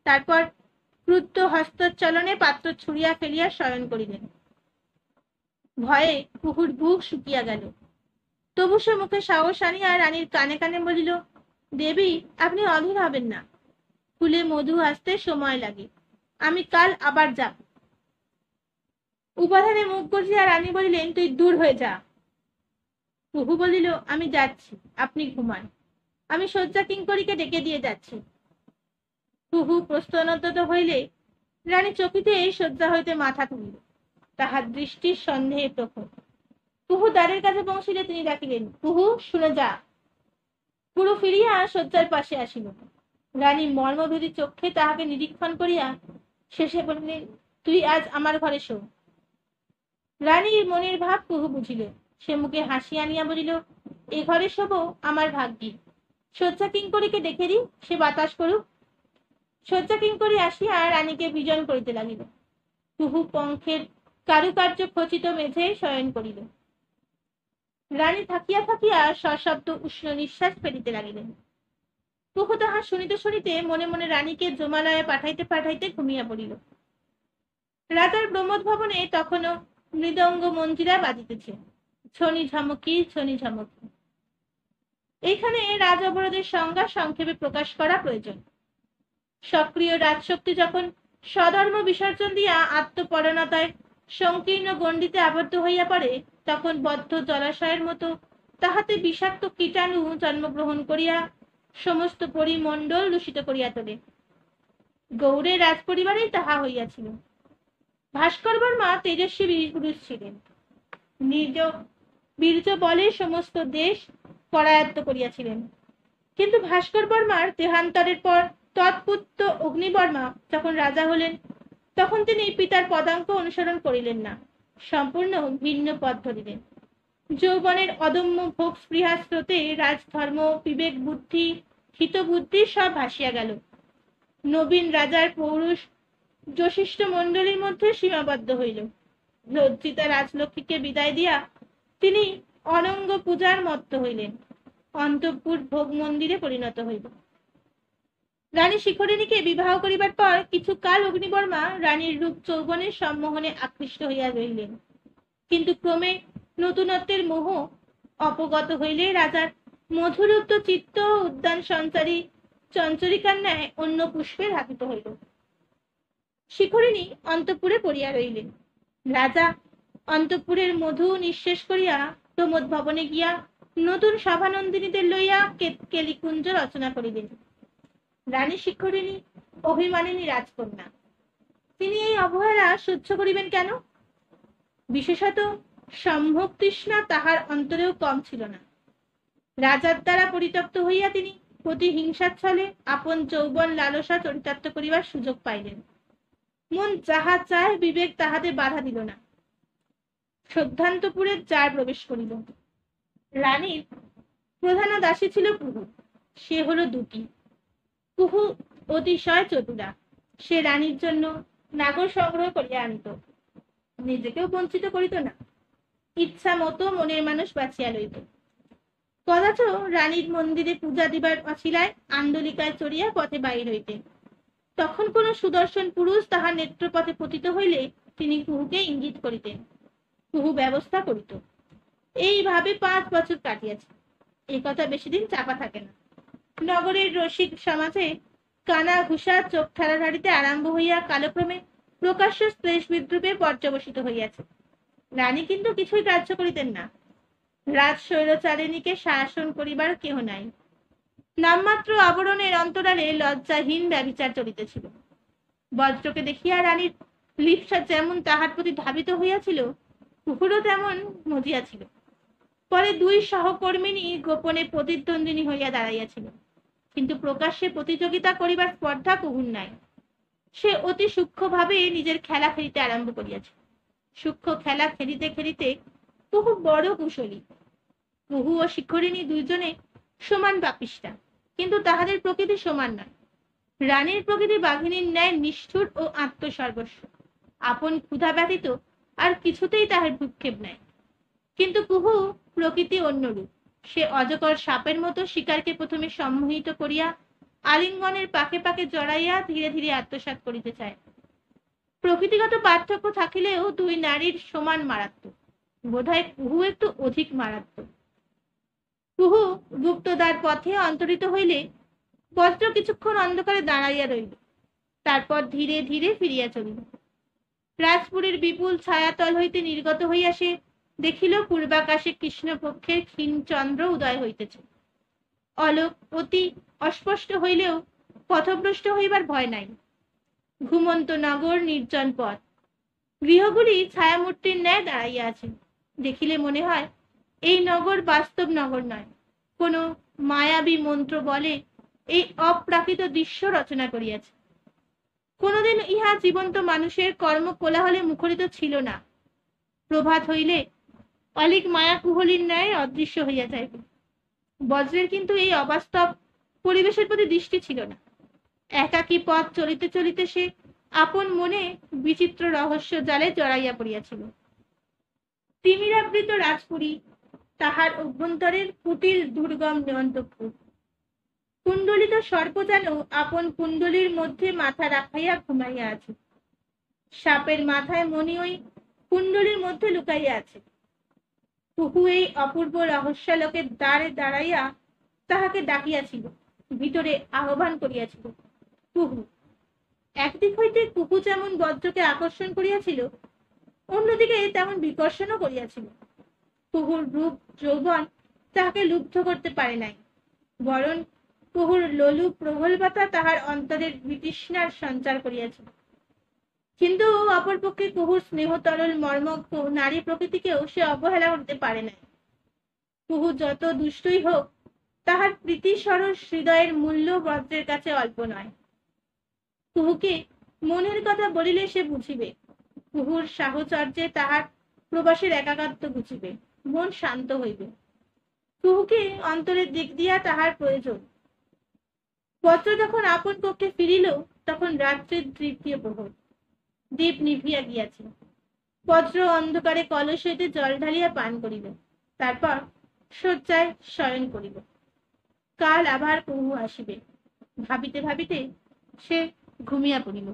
তারপর ক্রুদ্ধ হস্তচলনে পাত্র ছুঁড়িয়া ফেলিয়া শয়ন করিলেন। ভয়ে কুহুর বুক শুকিয়া গেল। তবু সে মুখে সাহস আনিয়া রানীর কানে কানে বলিল, দেবী, আপনি অধীর হবেন না। ফুলে মধু আসতে সময় লাগে, আমি কাল আবার যাব। উপাধানে মুখ গজিয়া রানী বলিলেন, তুই দূর হয়ে যা। কুহু বলিল, আমি যাচ্ছি, আপনি ঘুমান, আমি শয্যা কিঙ্করীকে ডেকে দিয়ে যাচ্ছি। কুহু প্রস্তনোদ্যত হইলে রানী চকিতে শয্যা হইতে মাথা তুলিল। তাহার দৃষ্টির সন্দেহে প্রখর। কুহু দ্বারের কাছে পৌঁছিলে তিনি ডাকিলেন, কুহু, শুনে যা। কুহু ফিরিয়া শয্যার পাশে আসিল। রানী মর্মভেদী চক্ষে তাহাকে নিরীক্ষণ করিয়া শেষে বলিলেন, তুই আজ আমার ঘরে শো। রানীর মনের ভাব কুহু বুঝিল। সে মুখে হাসি আনিয়া বলিল, এ ঘরে শোবো আমার ভাগ্যি। শয্যা কিঙ্করীকে ডেকে দি, সে বাতাস করুক। শয্যা কিঙ্করী আসিয়া রানীকে বিজন করিতে লাগিল। কুহু পঙ্খের কারুকার্য খচিত মেঝে শয়ন করিল। রানী থাকিয়া থাকিয়া সশব্দ উষ্ণ নিঃশ্বাস ফেলিতে লাগিলেন। কুহু তাহা শুনিতে শুনিতে মনে মনে রানীকে জমালয়ে পাঠাইতে পাঠাইতে ঘুমিয়া পড়িল। রাজার প্রমোদ ভবনে তখনও মৃদঙ্গ মঞ্জিরা বাজিতেছে, ছনি ঝমকি ছনি ঝমকি। এইখানে রাজ অবরোধের সংজ্ঞা সংক্ষেপে প্রকাশ করা প্রয়োজন। সক্রিয় রাজশক্তি যখন স্বধর্ম বিসর্জন দিয়া আত্মপরায়ণতায় সংকীর্ণ গণ্ডিতে আবদ্ধ হইয়া পড়ে, তখন বদ্ধ জলাশয়ের মতো তাহাতে বিষাক্ত কীটাণু জন্মগ্রহণ করিয়া সমস্ত পরিমণ্ডল দূষিত করিয়া তোলে। গৌড়ের রাজ পরিবারেই তাহা হইয়াছিল। ভাস্কর বর্মা তেজস্বী পুরুষ ছিলেন। নিজ বীর্য বলে সমস্ত দেশ করায়ত্ত করিয়াছিলেন। কিন্তু ভাস্কর বর্মার দেহান্তরের পর তৎপুত্র অগ্নিবর্মা যখন রাজা হলেন, তখন তিনি পিতার পদাঙ্ক অনুসরণ করিলেন না, সম্পূর্ণ ভিন্ন পথ ধরিলেন। যৌবনের অদম্য ভোগ স্পৃহা স্রোতে রাজধর্ম, বিবেক বুদ্ধি, হিতবুদ্ধি সব ভাসিয়া গেল। নবীন রাজার পৌরুষ জ্যেষ্ঠ মণ্ডলীর মধ্যে সীমাবদ্ধ হইল। লজ্জিতা রাজলক্ষ্মীকে বিদায় দিয়া তিনি অনঙ্গ পূজার মত্ত হইলেন। অন্তঃপুর ভোগ মন্দিরে পরিণত হইল। রানী শিখরিণীকে বিবাহ করিবার পর কিছু কাল অগ্নিবর্মা রানীর রূপ যৌবনের সম্মোহনে আকৃষ্ট হইয়া রহিলেন। কিন্তু ক্রমে নতুনত্বের মোহ অপগত হইলে রাজার মধুরুদ্ধ চিত্ত উদ্যান সঞ্চারী চঞ্চরিকার ন্যায় অন্য পুষ্পে ধাবিত হইল। শিখরিণী অন্তঃপুরে পড়িয়া রইলেন। রাজা অন্তঃপুরের মধু নিঃশেষ করিয়া প্রমোদ ভবনে গিয়া নতুন সভানন্দিনীদের লইয়া কেলিকুঞ্জ রচনা করিলেন। রানী শিখরিণী অভিমানিনী রাজকন্যা, তিনি এই অবহেলা সহ্য করিবেন কেন? বিশেষত সম্ভোগ তৃষ্ণা তাহার অন্তরেও কম ছিল না। রাজার দ্বারা পরিত্যক্ত হইয়া তিনি প্রতিহিংসার ছলে আপন যৌবন লালসা চরিতার্থ করিবার সুযোগ পাইলেন। মন যাহা চায় বিবেক তাহাতে বাধা দিল না। শ্রদ্ধান্তপুরে যার প্রবেশ করিল। রানীর প্রধান দাসী ছিল কুহু। সে হলো দুটি। কুহু অতিশয় চতুরা। সে রানীর জন্য নাগর সংগ্রহ করিয়া আনিত, নিজেকেও বঞ্চিত করিত না। ইচ্ছা মতো মনের মানুষ বাছিয়া লইত। কদাচ রানীর মন্দিরে পূজা দিবার অছিলায় আন্দোলিকায় চড়িয়া পথে বাহির হইতে। তখন কোন সুদর্শন পুরুষ তাহার নেত্রপথে পতিত হইলে তিনি কুহুকে ইঙ্গিত করিতেন, কুহু ব্যবস্থা করিত। এইভাবে 5 বছর কাটিয়াছে। এই কথা বেশি দিন চাপা থাকে না। নগরের রসিক সমাজে কানা ঘুষা চোখ ঠাড়াঠাড়িতে আরম্ভ হইয়া কালক্রমে প্রকাশ্য শ্লেষ বিদ্রুপে পর্যবসিত হইয়াছে। রানী কিন্তু কিছুই গ্রাহ্য করিতেন না। রাজ স্বৈরচারিণীকে শাসন করিবার কেহ নাই। নামমাত্র আবরণের অন্তরালে লজ্জাহীন ব্যভিচার চলিতেছিল। বজ্রকে দেখিয়া রানীর লিপ্সা যেমন তাহার প্রতি ধাবিত হইয়াছিল, কুকুরও তেমন মজিয়াছিল। পরে দুই সহকর্মিনী গোপনে প্রতিদ্বন্দ্বিনী হইয়া দাঁড়াইয়াছিল, কিন্তু প্রকাশ্যে প্রতিযোগিতা করিবার স্পর্ধা কুহুর নাই। সে অতি সূক্ষ্মভাবে নিজের খেলা খেলিতে আরম্ভ করিয়াছে। সূক্ষ্ম খেলা খেলিতে খেলিতে কুহু বড় কুশলী। কুহু ও শিখরিণী দুইজনে সমান পাপিষ্ঠা, কিন্তু তাহাদের প্রকৃতি সমান নয়। রানীর প্রকৃতি বাঘিনীর ন্যায় নিষ্ঠুর ও আত্মসর্বস্ব। আপন ক্ষুধা ব্যতীত আর কিছুতেই তাহার ভ্রুক্ষেপ নাই। কিন্তু কুহু প্রকৃতি অন্যরূপ। সে অজগর সাপের মতো শিকারকে প্রথমে সম্মোহিত করিয়া আলিঙ্গনের পাকে পাকে জড়াইয়া ধীরে ধীরে আত্মসাৎ করিতে চায়। প্রকৃতিগত পার্থক্য থাকিলেও দুই নারীর সমান মারাত্মক। বোধহয় কুহু একটু অধিক মারাত্মক। কুহু গুপ্তদ্বার পথে অন্তরিত হইলে বজ্র কিছুক্ষণ অন্ধকারে দাঁড়াইয়া রইল, তারপর ধীরে ধীরে ফিরিয়া চলিল। রাজপুরীর বিপুল ছায়াতল হইতে নির্গত হইয়া সে দেখিল পূর্বাকাশে কৃষ্ণপক্ষের ক্ষীণ চন্দ্র উদয় হইতেছে। অলোক অতি অস্পষ্ট হইলেও পথভ্রষ্ট হইবার ভয় নাই। ঘুমন্ত নগর, নির্জন পথ, গৃহগুলি ছায়ামূর্তির ন্যায় দাঁড়াইয়া আছে। দেখিলে মনে হয় এই নগর বাস্তব নগর নয়, কোনো মায়াবী মন্ত্র বলে এই অপ্রাকৃত দৃশ্য রচনা করিয়াছে। কোনোদিন ইহা জীবন্ত মানুষের কর্ম কোলাহলে মুখরিত ছিল না। প্রভাত হইলে অলিক মায়া কুহলির ন্যায় অদৃশ্য হইয়া যাইবে। বজ্রের কিন্তু এই অবাস্তব পরিবেশের প্রতি দৃষ্টি ছিল না। একাকী পথ চলিতে চলিতে সে আপন মনে বিচিত্র রহস্য জালে জড়াইয়া পড়িয়াছিল। তিমিরাবৃত রাজপুরী, তাহার অভ্যন্তরের কুটিল দুর্গম অন্তঃপুর। কুণ্ডলিত সর্প যেন আপন কুণ্ডলীর মধ্যে মাথা রাখাইয়া ঘুমাইয়া আছে। সাপের মাথায় মণি ওই কুণ্ডলীর মধ্যে লুকাইয়া আছে। কুহু এই অপূর্ব রহস্যালোকের দ্বারে দাঁড়াইয়া তাহাকে ডাকিয়াছিল, ভিতরে আহ্বান করিয়াছিল। কুহু। একদিক হইতে কুহু যেমন বজ্রকে আকর্ষণ করিয়াছিল, অন্যদিকে তেমন বিকর্ষণও করিয়াছিল। কুহুর রূপ যৌবন তাহাকে লুব্ধ করতে পারে নাই, বরং কুহুর লোলুপ প্রগল্ভতা তাহার অন্তরের বিতৃষ্ণার সঞ্চার করিয়াছিল। কিন্তু অপরপক্ষে কুহুর স্নেহ তরল মর্মজ্ঞ নারী প্রকৃতিকেও সে অবহেলা করতে পারে নাই। কুহু যত দুষ্টই হোক, তাহার প্রীতি সরস হৃদয়ের মূল্য বজ্রের কাছে অল্প নয়। কুহুকে মনের কথা বলিলে সে বুঝিবে, কুহুর সাহচর্যে তাহার প্রবাসের একাকাত্ম ঘুচিবে, মন শান্ত হইবে। কুহুকে অন্তরের দিক দিয়া তাহার প্রয়োজন। বজ্র যখন আপন কক্ষে ফিরিল, তখন রাত্রির তৃতীয় প্রহর। দীপ নিভিয়া গিয়াছে। বজ্র অন্ধকারে কলস হইতে জল ঢালিয়া পান করিল, তারপর শয্যায় শয়ন করিল। কাল আবার কুহু আসিবে, ভাবিতে ভাবিতে সে ঘুমিয়া পড়িল।